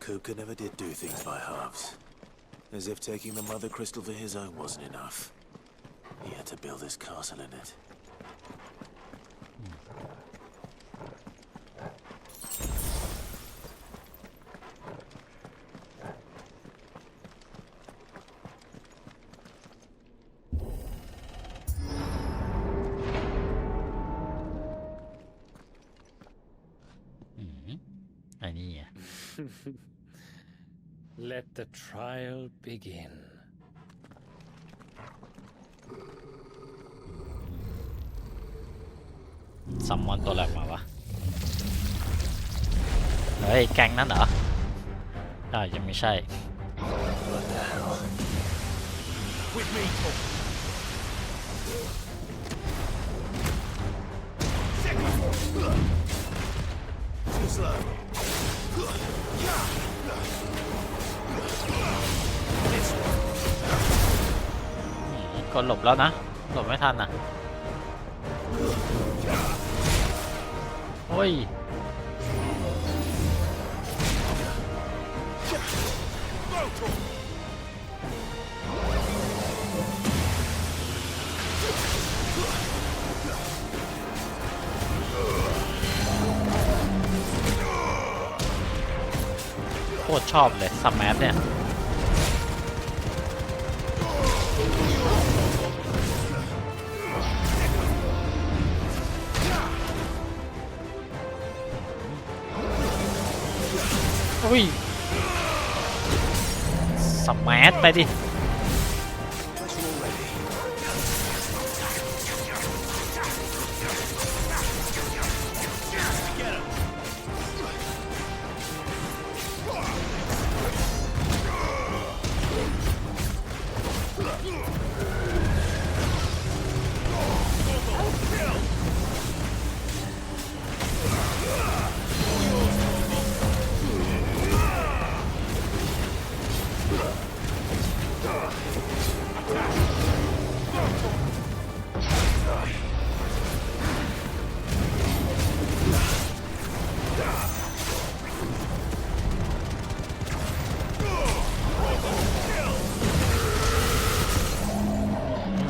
Kuka never did do things by halves. As if taking the mother crystal for his own wasn't enough. He had to build his castle in it. Let the trial begin. ซัมมอนตัวแรกมาวะเฮ้ยแก๊งนั่นเหรอยังไม่ใช่ What the hell? With me, Torgal. Too slow. กดหลบแล้วนะหลบไม่ทันอ่ะโอ้ยโคตรชอบเลยสแมชเนี่ยอุ้ยสแมชไปดิ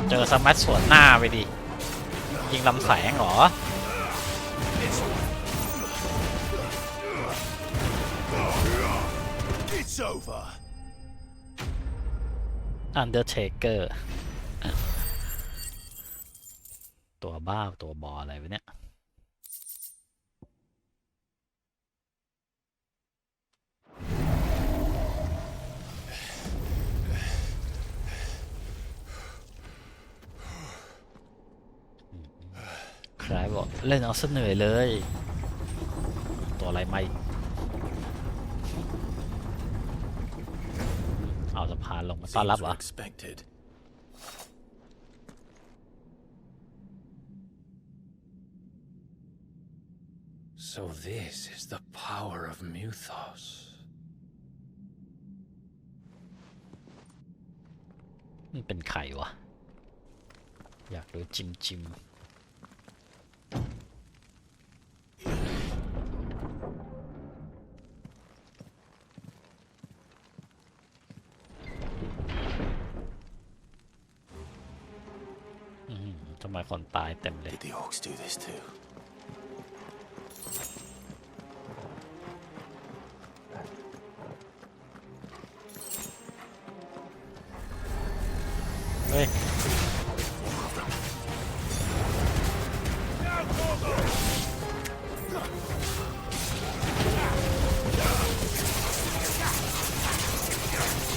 เจอสมัชสวนหน้าไปดิยิงลำแสงเหรอUndertaker ตัวบ้าตัวบออะไรวะเนี่ยใครบอกเล่นเอาซะเหนื่อยเลยตัวอะไรไม่เอาสะพานลงมาต้อนรับเหรอ So this is the power of Muthos. มันเป็นไข่วะอยากดูจิมทำไมคนตายเต็มเลย Did the orcs do this too? เฮ้ย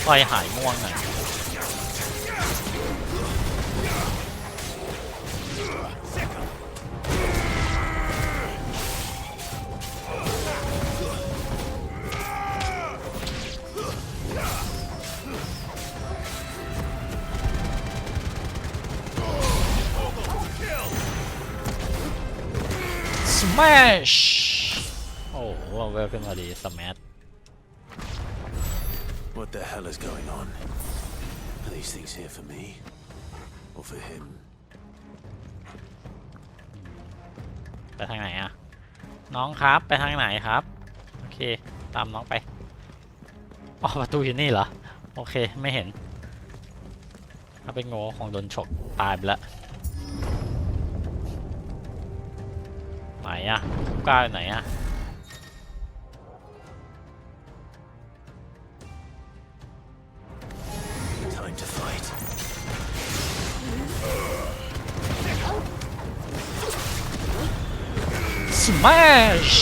ไฟหายม่วงหน่อย smash โอ้โหเวลขึ้นพอดี smash What the hell is going on? Are these things here for me? Or for him? ไปทางไหนอะน้องครับไปทางไหนครับโอเคตามน้องไปอ๋อประตูอยู่นี่เหรอโอเคไม่เห็นถ้าไปโง่คงโดนฉกตายไปแล้วไหนอะกล้าอยู่ไหนอะ Time to fight. Smash!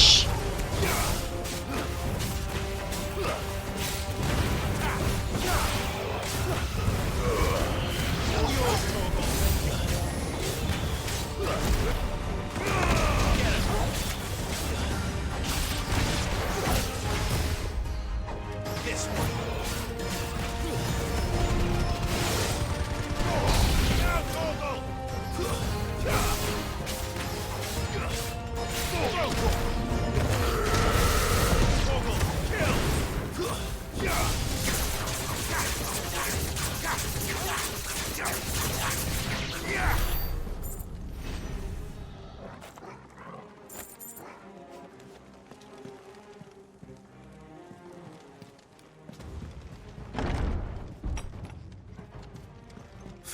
This one.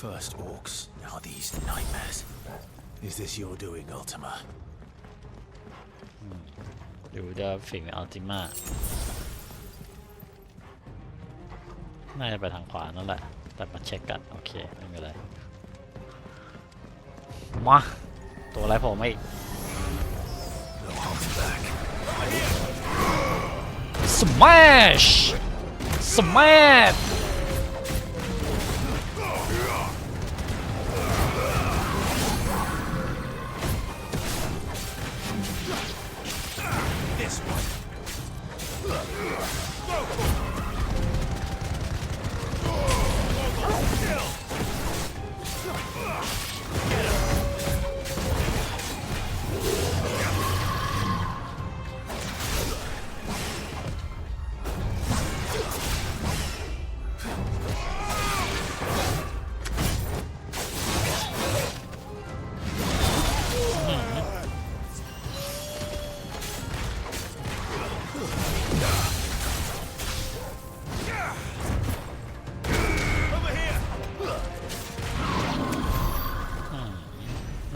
First orcs, now these nightmares. Is this your doing, Ultima? ดูจะฝีมืออัลติม่าน่าจะไปทางขวานั่นแหละแต่มาเช็คกันโอเคไม่มีอะไรมาตัวอะไรผมอีก Smash Smash This one. Get him.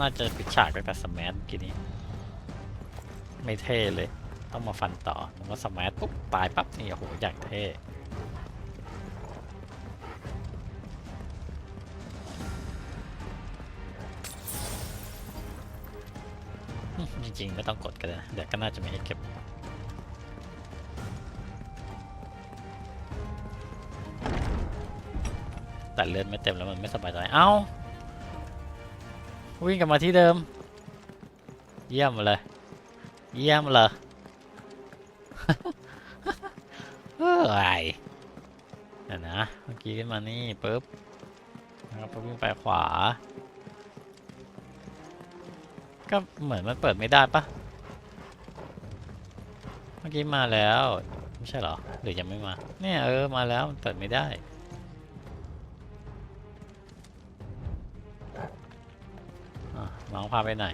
น่าจะปิดฉากตั้งแต่สแมชกี่นี้ไม่เท่เลยต้องมาฟันต่อผมว่าสแมชปุ๊บตายปั๊บนี่โอ้โหอย่างเท่จริงๆไม่ต้องกดกันเลยเดี๋ยวก็น่าจะไม่ให้เก็บแต่เลือดไม่เต็มแล้วมันไม่สบายใจเอ้าวิ่งกลับมาที่เดิมเยี่ยมเลยเยี่ยมเลยเฮ้ยเดี๋ยวนะเมื่อกี้ขึ้นมานี่ปุ๊บแล้วก็วิ่งไปขวาก็เหมือนมันเปิดไม่ได้ปะเมื่อกี้มาแล้วไม่ใช่เหรอหรือยังไม่มาเนี่ยมาแล้วมันเปิดไม่ได้น้องพาไปไหน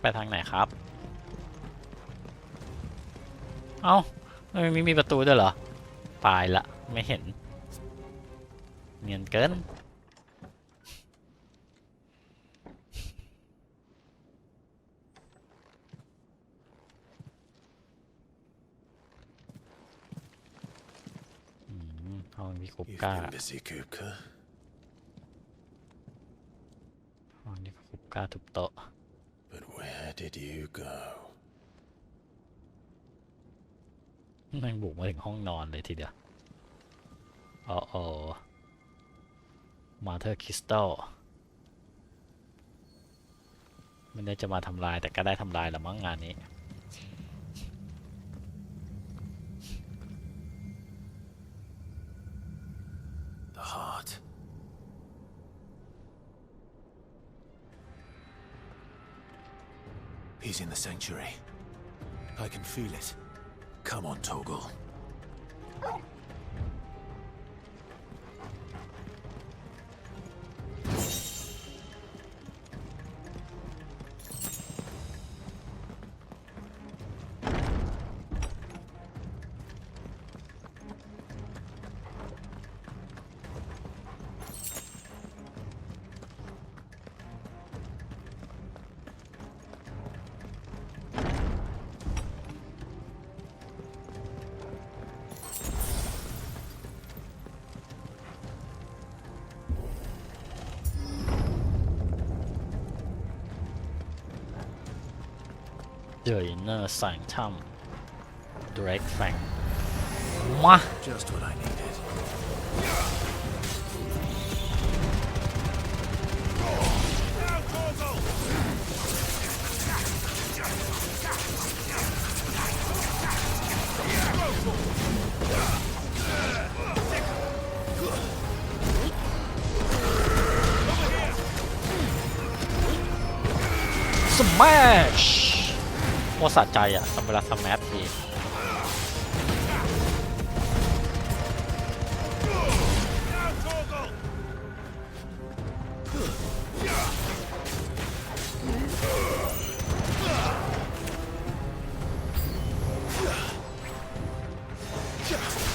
ไปทางไหนครับเอ้าไม่มีประตูด้วยเหรอตายละไม่เห็นเนียนเกินห้องที่คุปก้าห้องที่คุปก้าทุบโต๊ะ But where did you go? นั่งบุกมาถึงห้องนอนเลยทีเดียวอ๋อมาเธอคริสตัลไม่ได้จะมาทำลายแต่ก็ได้ทำลายละมั้งงานนี้The heart. He's in the sanctuary. I can feel it. Come on, Toggle. Dirty Inner แสงถ้ำ Direct Fang มา Just what I needed. Smash โคตรสะใจอ่ะทำเวลาสแมชที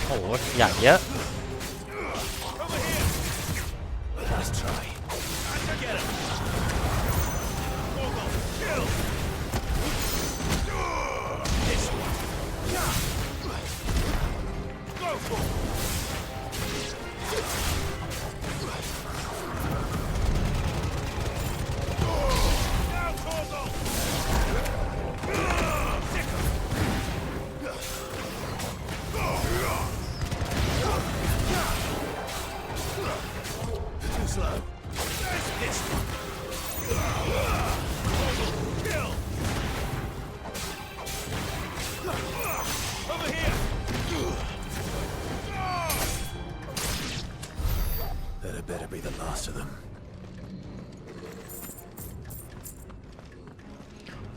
โอ้โหอย่างเยอะ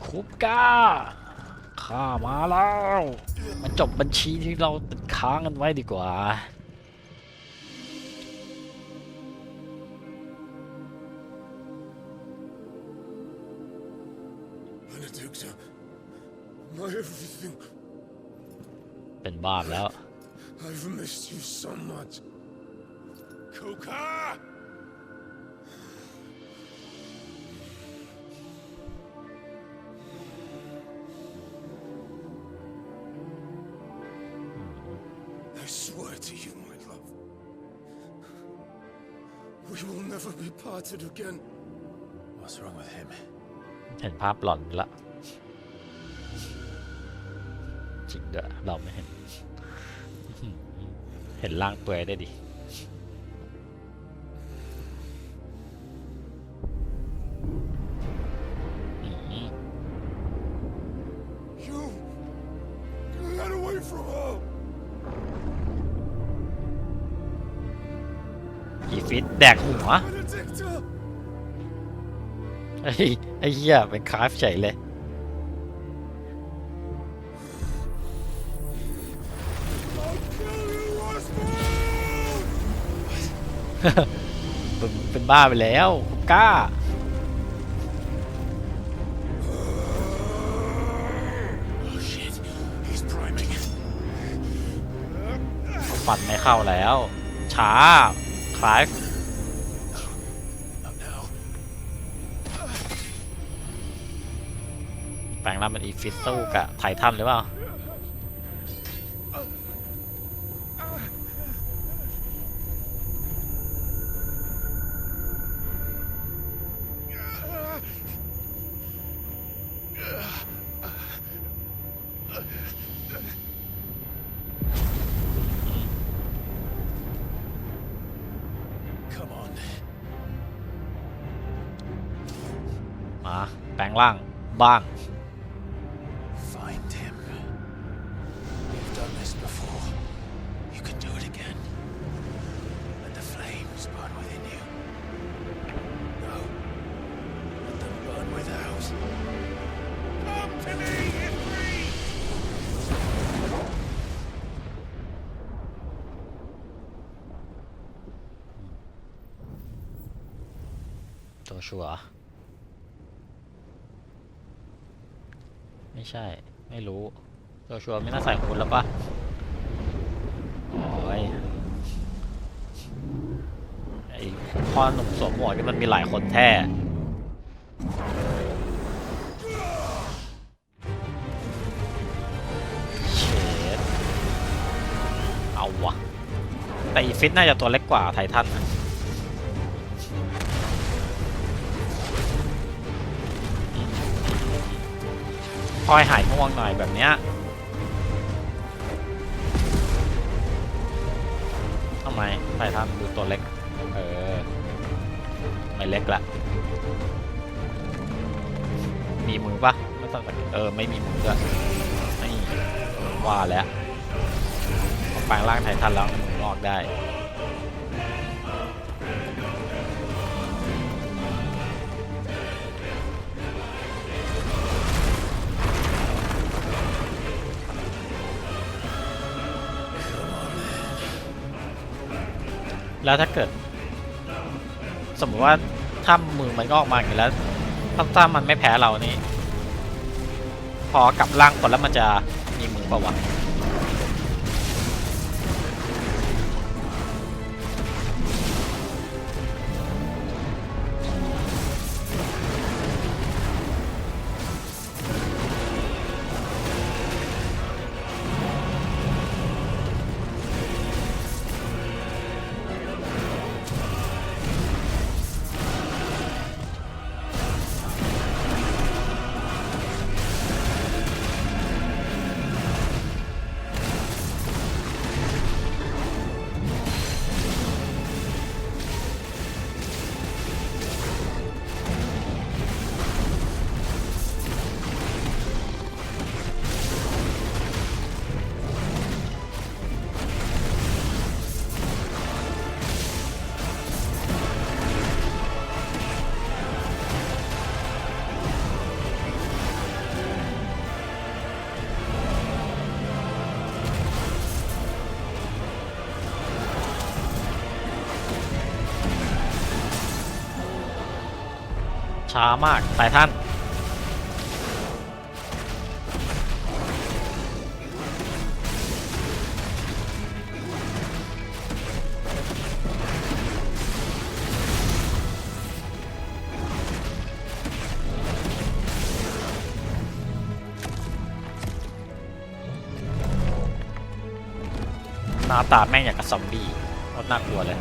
คุปก้าข้ามาแล้วมาจบบัญชีที่เราติดค้างกันไว้ดีกว่า Benedicta, my everything. เป็นบ้าแล้ว I've missed you so much. Kuka! I swear to you, my love, we will never be parted again. What's wrong with him? เห็นภาพหลอนละจริงเด้อเราไม่เห็น เห็นร่างเปลือยได้ดิ You get away from her. อีฟิตแดกหัว Benedicta! ไอ้เหี้ยเป็นคราฟเฉยเลย เป็นบ้าไปแล้วคุกก้าฟันไม่เข้าแล้วช้าคลายแปลงร่างเป็นอีฟิสสู้กับไททันหรือเปล่ามาแปลงร่างบ้าง Find him. You've done this before. You can do it again. Let the flames burn within you. No. Let them burn without. Come to me, Ifrit! โจชัวไม่ใช่ไม่รู้โจชัวไม่น่าใส่ฮูดแล้วปะโอ้ยไอพ่อหนุ่มสวมหมวกนี่มันมีหลายคนแท้เชดเอาวะแต่อีฟิตน่าจะตัวเล็กกว่าไททันนะคอยหายง่วงหน่อยแบบเนี้ยทำไมไททันดูตัวเล็กไม่เล็กละมีมือปะไม่ต้องไม่มีมือด้วยไม่ว่าแล้วแปลงร่างไททันแล้วมืองอกได้แล้วถ้าเกิดสมมติว่าถ้ามือมันก็ออกมาอย่างนี้แล้วถ้ามันไม่แพ้เรานี่พอกลับร่างคนแล้วมันจะมีมือประวัติช้ามากไททันหน้าตาแม่งอย่างกับซอมบี้โคตรน่ากลัวเลย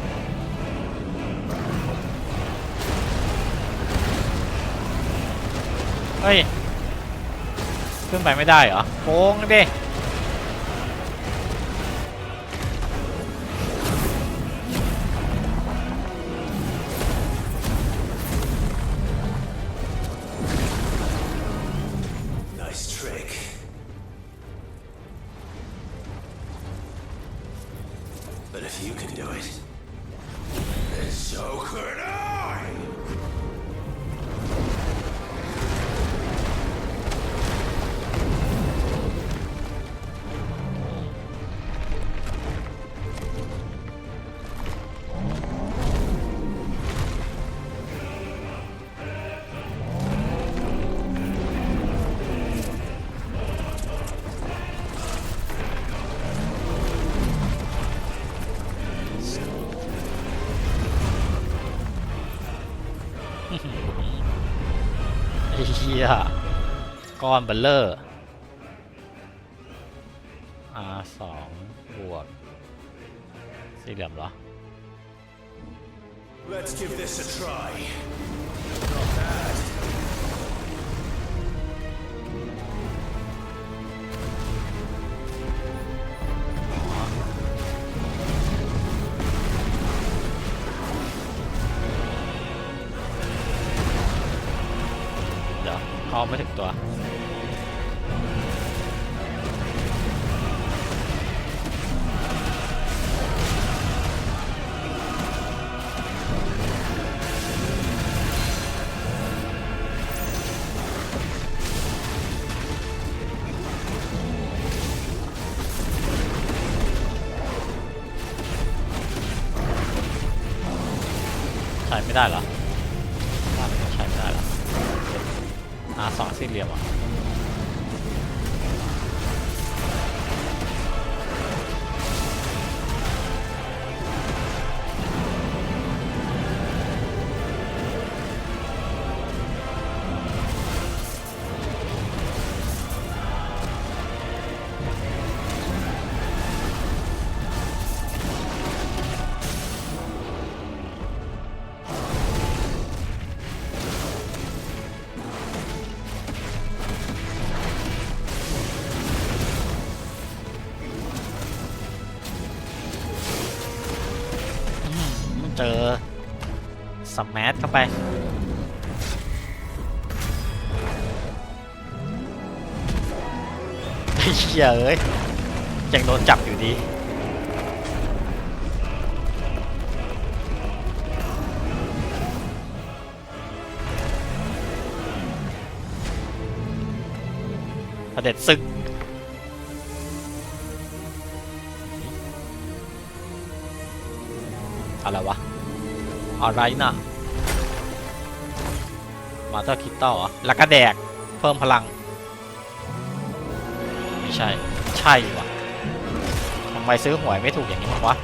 เฮ้ยขึ้นไปไม่ได้เหรอโค้งดิเฮียก้อนเบลเลอร์R2 บวกสี่เหลี่ยมเหรอ Let's give this a try. Not bad. เดี๋ยวเข้าไม่ถึงตัวใช้ไม่ได้เหรอได้ ใช้ไม่ได้แล้วR2สี่เหลี่ยมอ่ะเจอสแมัเข้าไปไอ้เหี้ยเอ้ยยังโดนจับอยู่ดีเผด็จศึกอะไรวะอะไรน่ะมาเตอร์คิตตัลเหรอแล้วก็แดกเพิ่มพลังไม่ใช่ใช่วะทำไมซื้อหวยไม่ถูกอย่างนี้วะ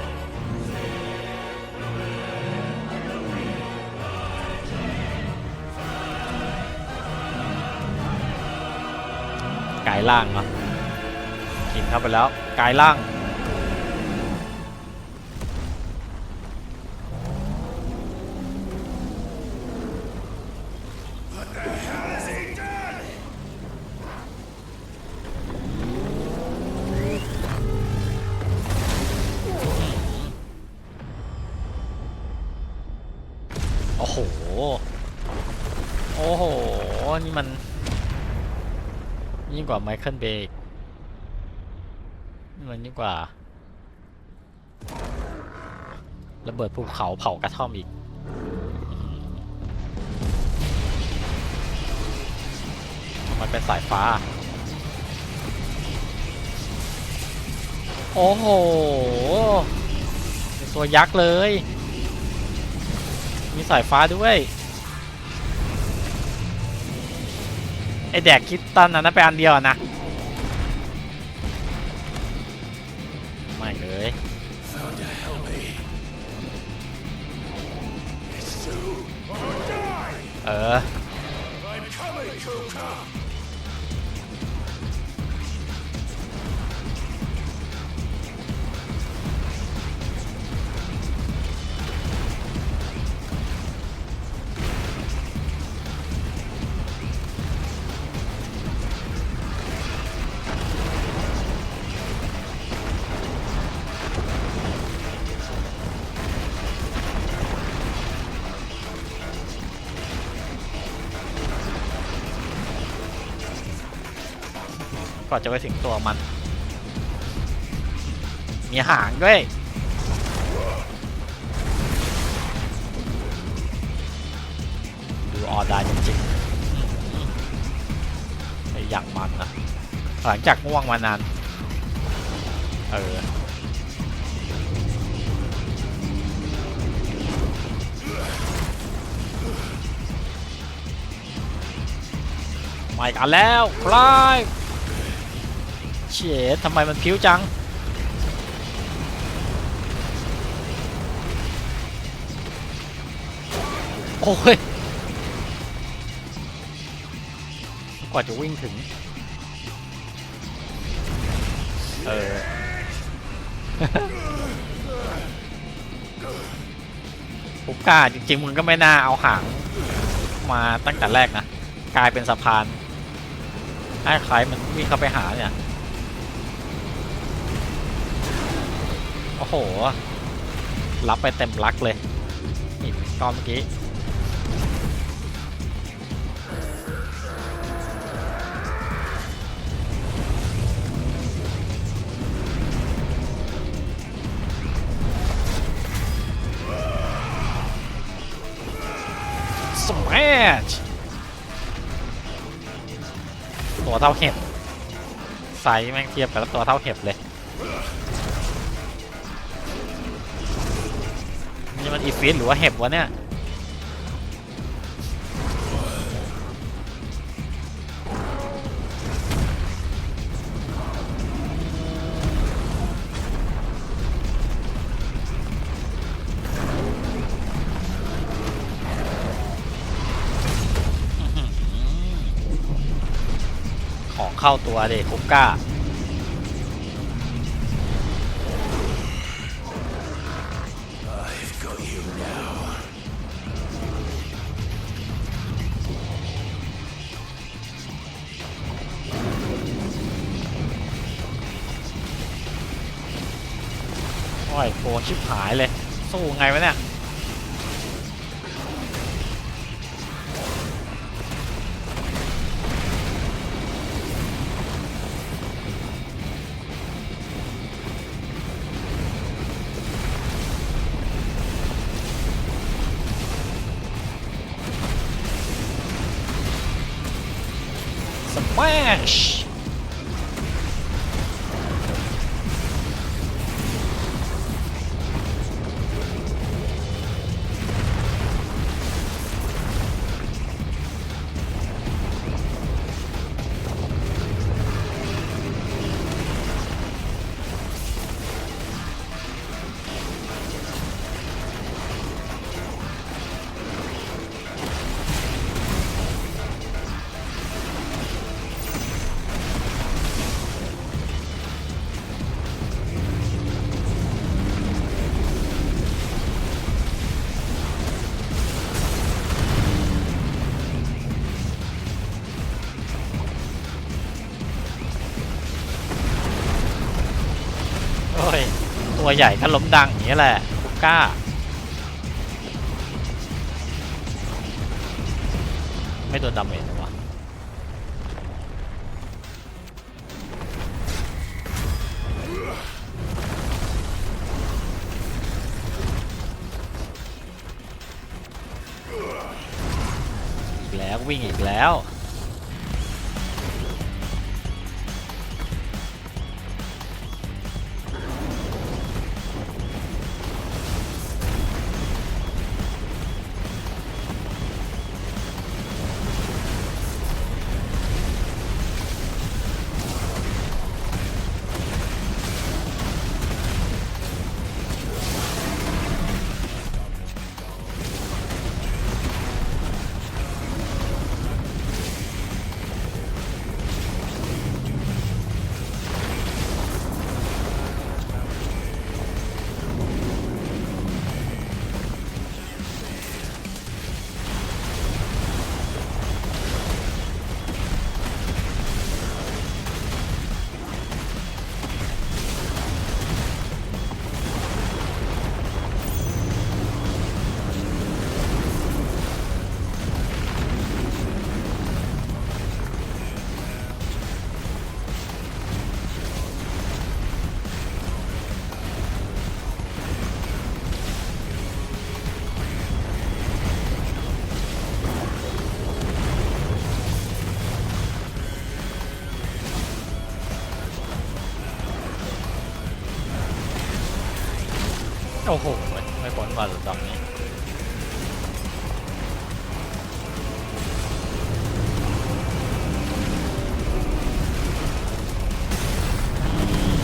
กายล่างเหรอกินเข้าไปแล้วกายล่างโอ้โห โอ้โห นี่มันยิ่งกว่าไมเคิลเบย์นี่มันยิ่งกว่าระเบิดภูเขาเผากระท่อมอีกมันเป็นสายฟ้าโอ้โหตัวยักษ์เลยมีสายฟ้าด้วยไอแดกคิดตันนั้นไปอันเดียวนะไม่เลยก่อนจะไปถึงตัวมันมีหางด้วยดูออได้จริงๆไอ้อย่างมันนะหลังจากง่วงมานานมาอีกอันแล้วคลายเฉดทำไมมันพิ้วจังโอ้ยกว่าจะวิ่งถึงปุ๊กก้าจริงๆมึงก็ไม่น่าเอาหางมาตั้งแต่แรกนะกลายเป็นสะพานให้ใครมันวิ่งเข้าไปหาเนี่ยโอ้โหรับไปเต็มลักเลยนี่ตอนเมื่อกี้สมัชตัวเท่าเห็บไซส์แม่งเทียบกับตัวเท่าเห็บเลยนี่มันอีฟิตหรือว่าเห็บวะเนี่ย เข้าตัวเด็กคุกก้าโอ้ยโฟนชิบหายเลยสู้ไงวะเนี่ยSmash ตัวใหญ่ก็ล้มดังอย่างนี้แหละคุกก้าไม่โดนดาเมจหรอวะอีกแล้ววิ่งอีกแล้วโอ้โหไม่พ้นมาหรือตอนนี้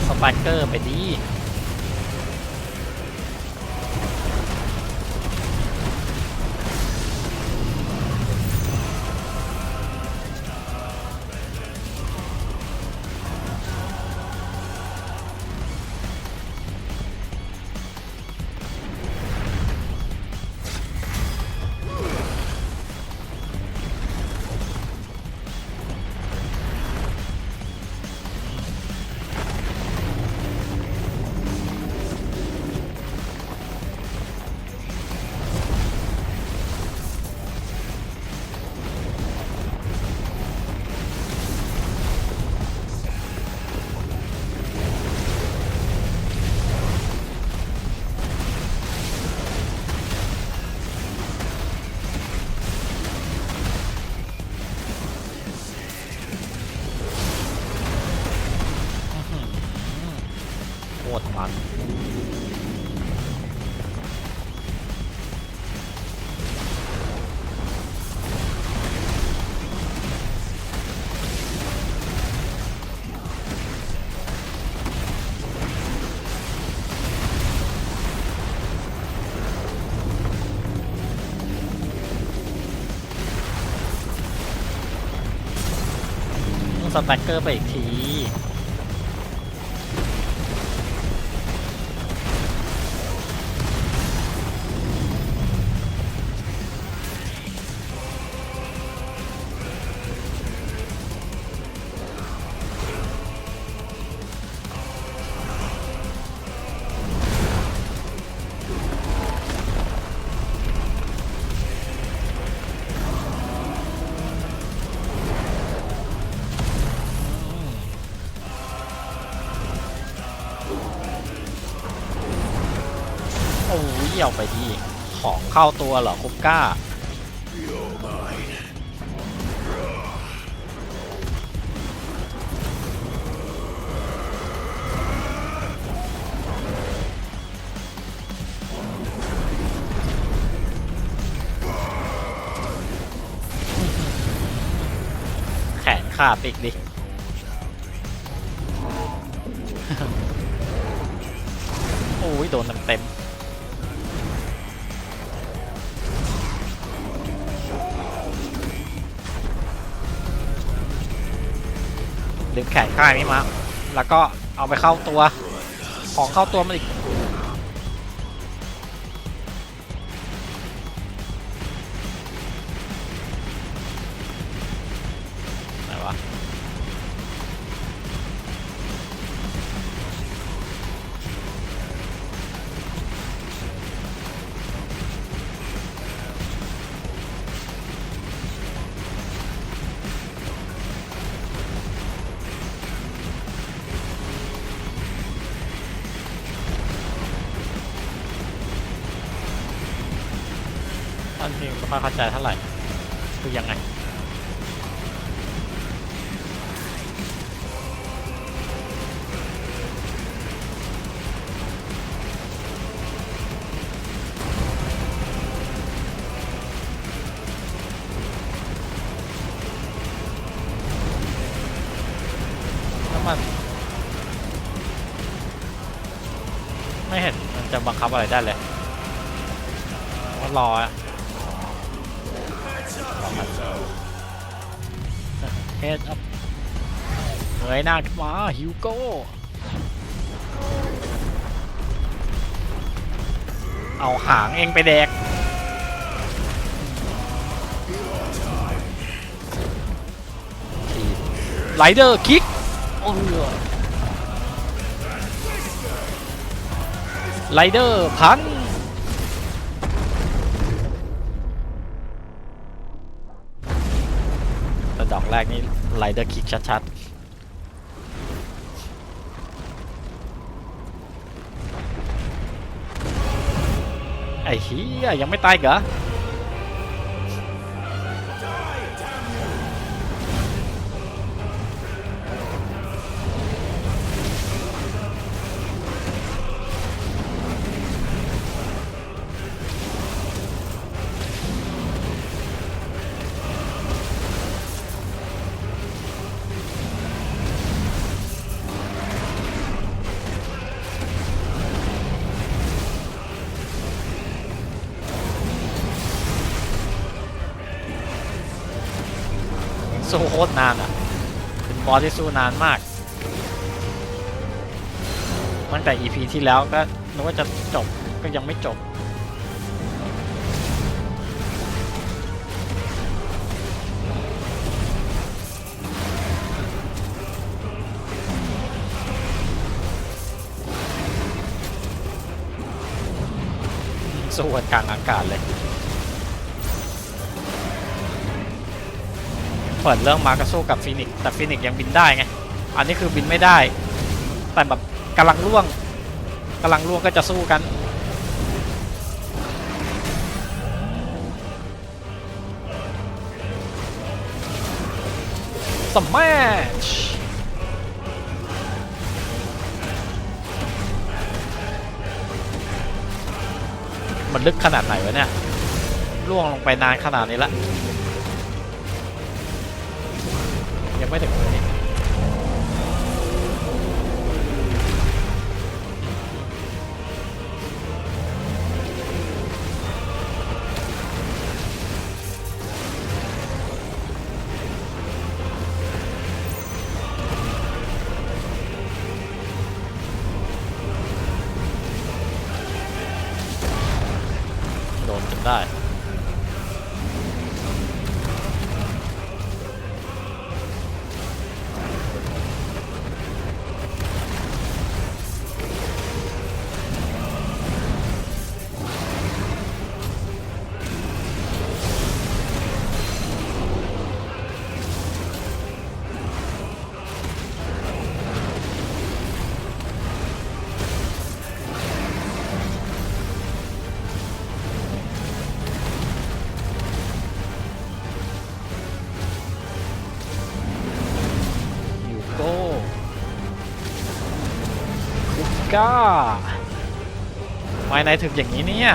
สปาร์เกอร์ไปดี สแต็กเกอร์ไปอีกทีเดี่ยวไปดีของเข้าตัวเหรอคุปก้าแขนขาดอีกดิ โอ้ยโดนเต็มดึงแขนข้างนี้มาแล้วก็เอาไปเข้าตัวของเข้าตัวมันอีกไหนวะอันนี้ไม่ค่อยเข้าใจเท่าไหร่คือยังไงแล้วมันไม่เห็นมันจะบังคับอะไรได้เลยก็รอเฮดอัพเงยหน้าขึ้นมาฮิวโก้เอาหางเองไปแดกไรเดอร์คิกไรเดอร์พันดอกแรกนี่ไรเดอร์คิกชัดๆไอ้เหี้ยยังไม่ตายเหรอสู้โคตรนานอ่ะเป็นบอสที่สู้นานมากตั้งแต่ EP ที่แล้วก็นึกว่าจะจบก็ยังไม่จบสู้กันกลางอากาศเลยเปิดเรื่องมาก็สู้กับฟีนิกซ์แต่ฟีนิกซ์ยังบินได้ไงอันนี้คือบินไม่ได้แต่แบบกำลังล่วงก็จะสู้กันสมัชมันลึกขนาดไหนวะเนี่ยล่วงลงไปนานขนาดนี้ละยังไม่ถึงเลยนี่ นจนได้ก้าไม่นายถึงอย่างนี้เนี่ย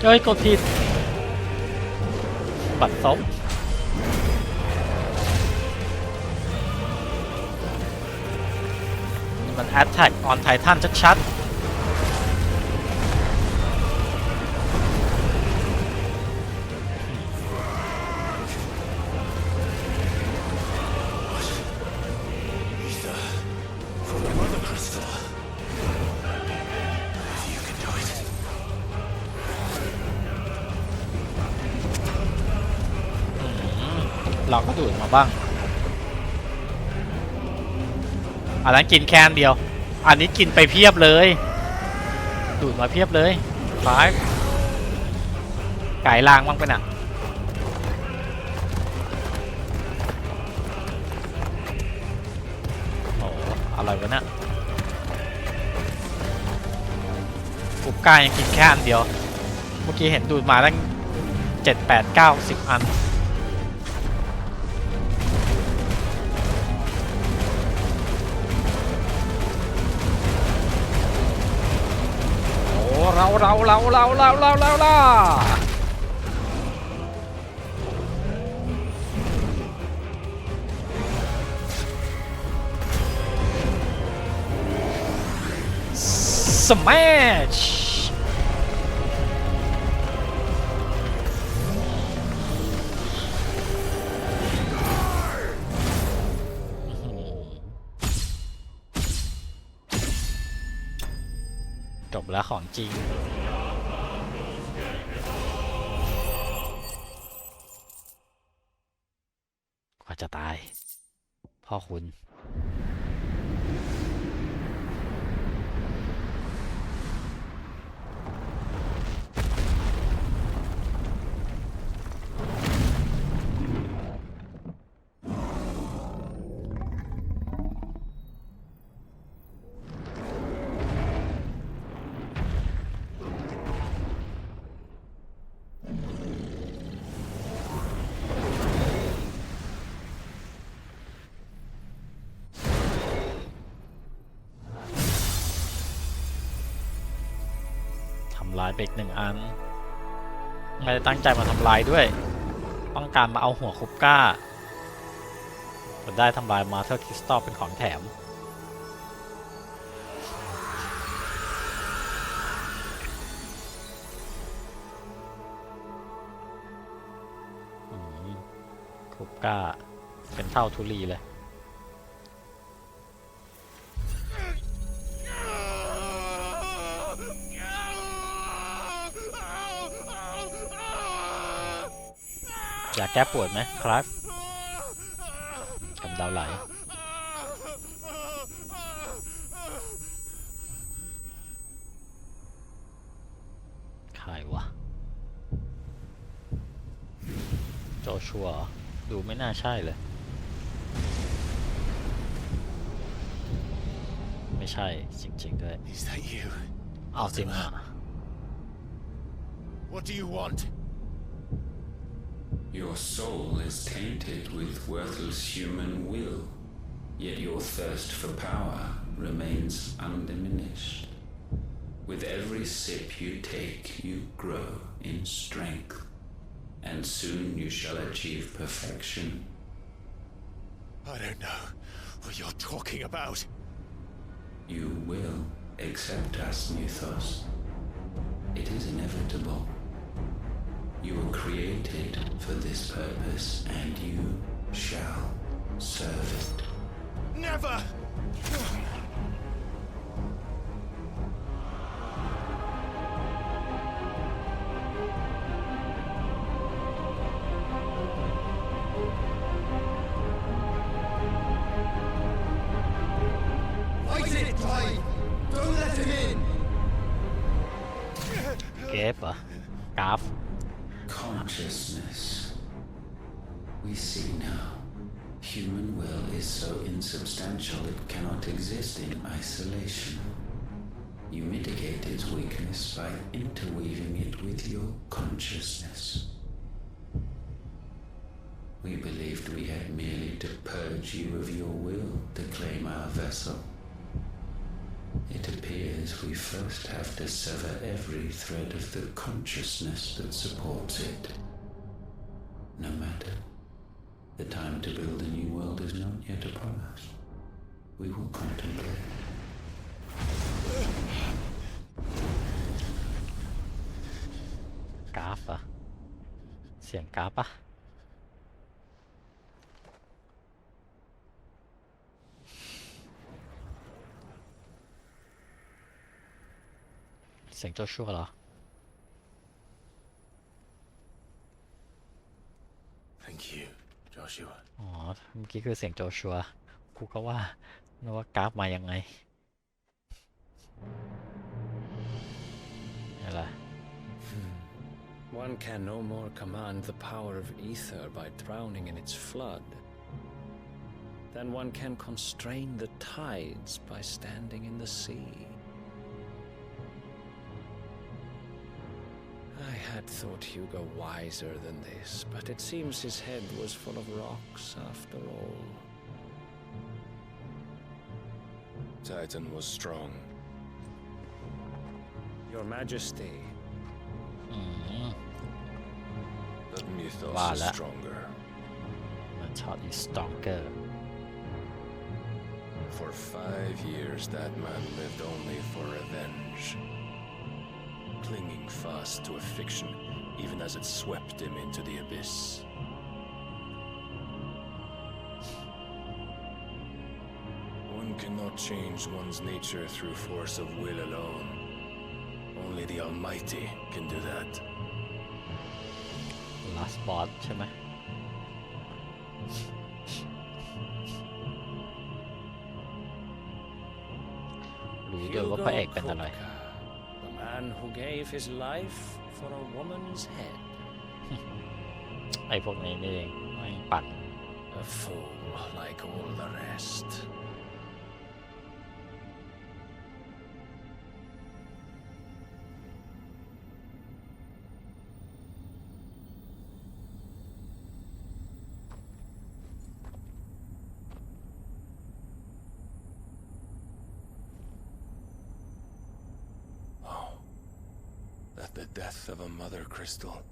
เฮ้ยกดผิดบัตรซบมัน Attack on Titan ชัดๆเราก็ดูดมาบ้างอันนั้นกินแค่เดียวอันนี้กินไปเพียบเลยดูดมาเพียบเลยไก่ล่างบ้างไปน่ะโอ้อะไรวะเนี่ยกุ๊บก้ายังกินแค่อันเดียวเมื่อกี้เห็นดูดมาตั้ง7 8 9 10อันเราสมัชจบแล้วของจริงกว่าจะตายพ่อคุณทำลายไปอีก1 อันไม่ได้ตั้งใจมาทำลายด้วยต้องการมาเอาหัวคุปก้าจะได้ทำลายมาเธอร์คริสตัลเป็นของแถมคุปก้าเป็นเท่าทุลีเลยอยากแก้ปวดไหมครับกำเดาไหลใครวะโจชัวดูไม่น่าใช่เลยไม่ใช่จริงๆด้วยเอาจริงอ่ะ What do you want? Your soul is tainted with worthless human will, yet your thirst for power remains undiminished. With every sip you take, you grow in strength, and soon you shall achieve perfection. I don't know what you're talking about. You will accept us, Mythos. It is inevitable. You were created for this purpose, and you shall serve it. Never! Fight it, Clive! Don't let him in! เกฟเหรอกราฟ Consciousness. We see now. Human will is so insubstantial it cannot exist in isolation. You mitigate its weakness by interweaving it with your consciousness. We believed we had merely to purge you of your will to claim our vessel. It appears we first have to sever every thread of the consciousness that supports it. No matter. The time to build a new world is not yet upon us. We will contemplate. กราฟอะเสียงกราฟปะเสียงโจชัวเหรอ Thank you, Joshua. อ๋อเมื่อกี้คือเสียงโจชัวกูก็ว่านึกว่ากราฟมายังไงอะไร One can no more command the power of ether by drowning in its flood than one can constrain the tides by standing in the sea. I had thought Hugo wiser than this, but it seems his head was full of rocks after all. Titan was strong. Your Majesty. But Mythos Wow, is that- stronger. The child is stronger. For 5 years, that man lived only for revenge. Clinging fast to a fiction, even as it swept him into the abyss. One cannot change one's nature through force of will alone. Only the Almighty can do that. Last boss ใช่ไหม รู้ด้วยว่าพระเอกเป็นอะไร The man who gave his life for a woman's head. ไอ้พวกนี้นี่เองไม่ปั่น A fool like all the rest. That the death of a mother crystal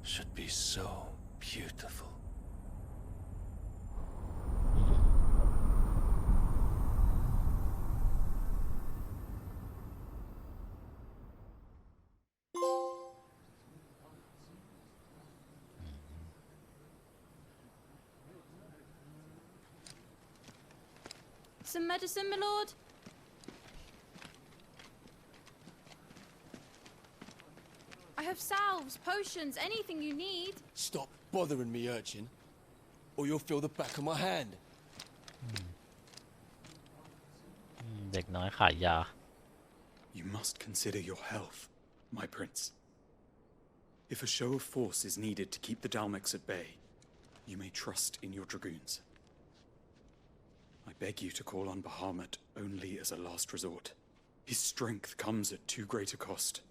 should be so beautiful. Some medicine, my lord? I have salves, potions, anything you need. Stop bothering me, urchin, or you'll feel the back of my hand. เด็กน้อยขายยา You must consider your health, my prince. If a show of force is needed to keep the Dalmex at bay, you may trust in your dragoons. I beg you to call on Bahamut only as a last resort. His strength comes at too great a cost.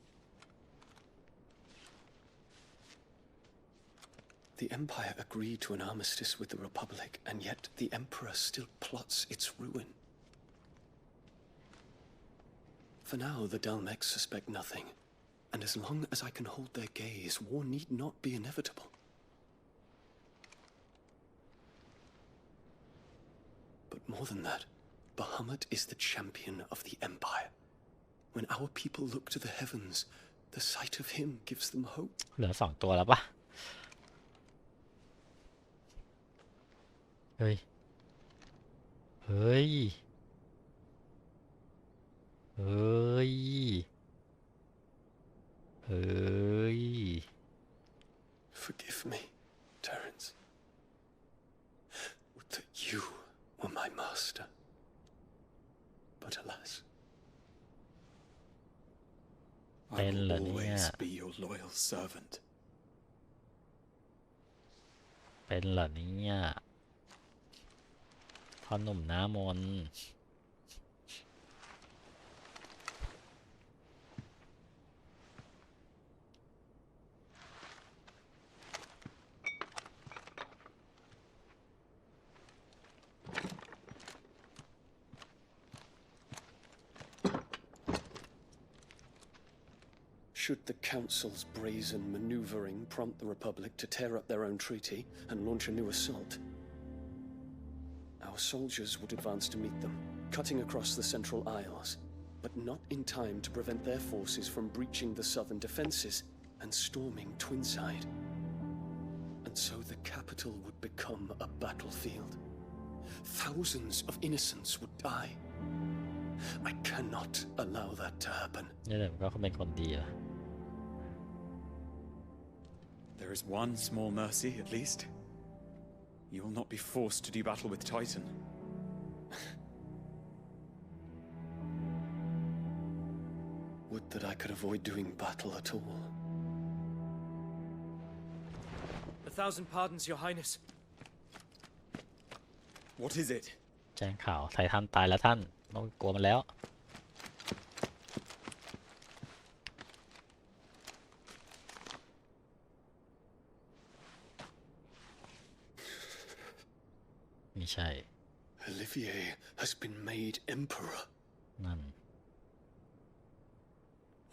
The Empire agreed to an armistice with the Republic, and yet the Emperor still plots its ruin. For now, the Dalmex suspect nothing, and as long as I can hold their gaze, war need not be inevitable. But more than that, Bahamut is the champion of the Empire. When our people look to the heavens, the sight of him gives them hope. เหลือ2 ตัวแล้วปะเฮ้ยเฮ้ยเฮ้ยเฮ้ย Forgive me, Terence. Would that you were my master. But alas. I will always be your loyal servant. เป็นเหรอเนี่ยพ่อหนุ่มหน้ามนต์ Should the Council's brazen maneuvering prompt the Republic to tear up their own treaty and launch a new assault, our soldiers would advance to meet them, cutting across the Central Isles, but not in time to prevent their forces from breaching the southern defenses and storming Twinside. And so the capital would become a battlefield. Thousands of innocents would die. I cannot allow that to happen. นี่แหละก็เขาเป็นคนดีอะ There is one small mercy, at least. You will not be forced to do battle with Titan. Would that I could avoid doing battle at all. 1,000 pardons, Your Highness. What is it? แจ้งข่าวไททันตายแล้วท่านต้องกลัวมันแล้วไม่ใช่ Olivier has been made emperor. นั่น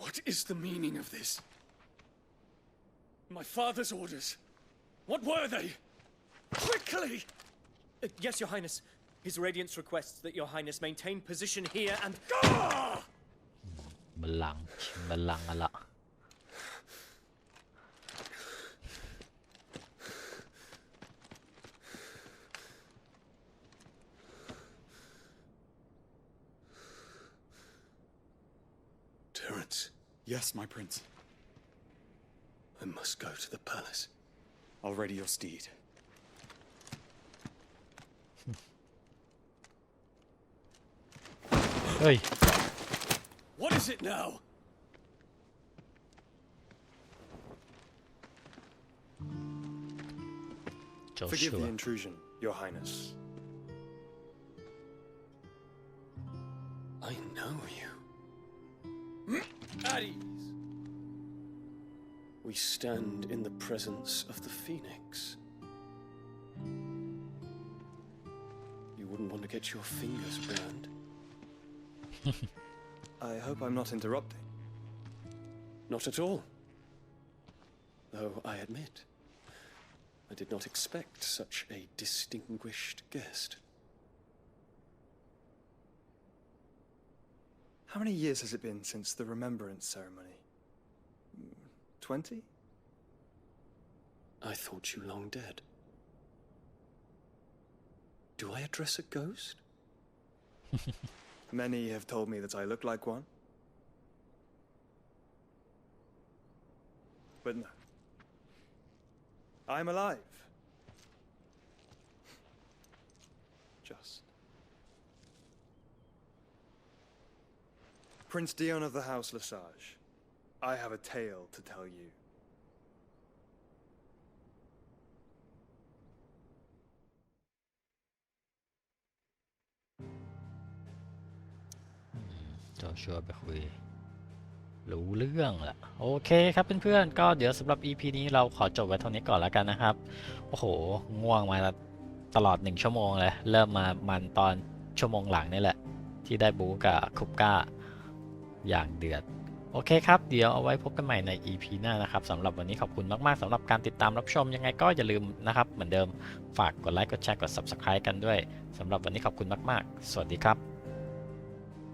What is the meaning of this? My father's orders. What were they? Quickly! Yes, Your Highness. His Radiance requests that Your Highness maintain position here and... บัลลังก์กันละ Terence. Yes, my prince. I must go to the palace. I'll ready your steed. Hey. What is it now? Forgive the intrusion, Your Highness. I know you. At ease. We stand in the presence of the Phoenix. You wouldn't want to get your fingers burned. I hope I'm not interrupting. Not at all. Though I admit, I did not expect such a distinguished guest. How many years has it been since the Remembrance ceremony? 20? I thought you long dead. Do I address a ghost? Many have told me that I look like one. But no. I'm alive. Just. Prince Dion of the House Lesage, I have a tale to tell you. Joshua ไปคุย รู้เรื่องละโอเคครับเพื่อนๆก็เดี๋ยวสำหรับ EP นี้เราขอจบไว้เท่านี้ก่อนแล้วกันนะครับโอ้โหง่วงมาตลอด1 ชั่วโมงเลยเริ่มมามันตอนชั่วโมงหลังนี่แหละที่ได้บู๊กับคุปก้าอย่างเดือดโอเคครับเดี๋ยวเอาไว้พบกันใหม่ใน EP หน้านะครับสำหรับวันนี้ขอบคุณมากๆสำหรับการติดตามรับชมยังไงก็อย่าลืมนะครับเหมือนเดิมฝากกดไลค์กดแชร์กด Subscribe กันด้วยสำหรับวันนี้ขอบคุณมากๆสวัสดีครับ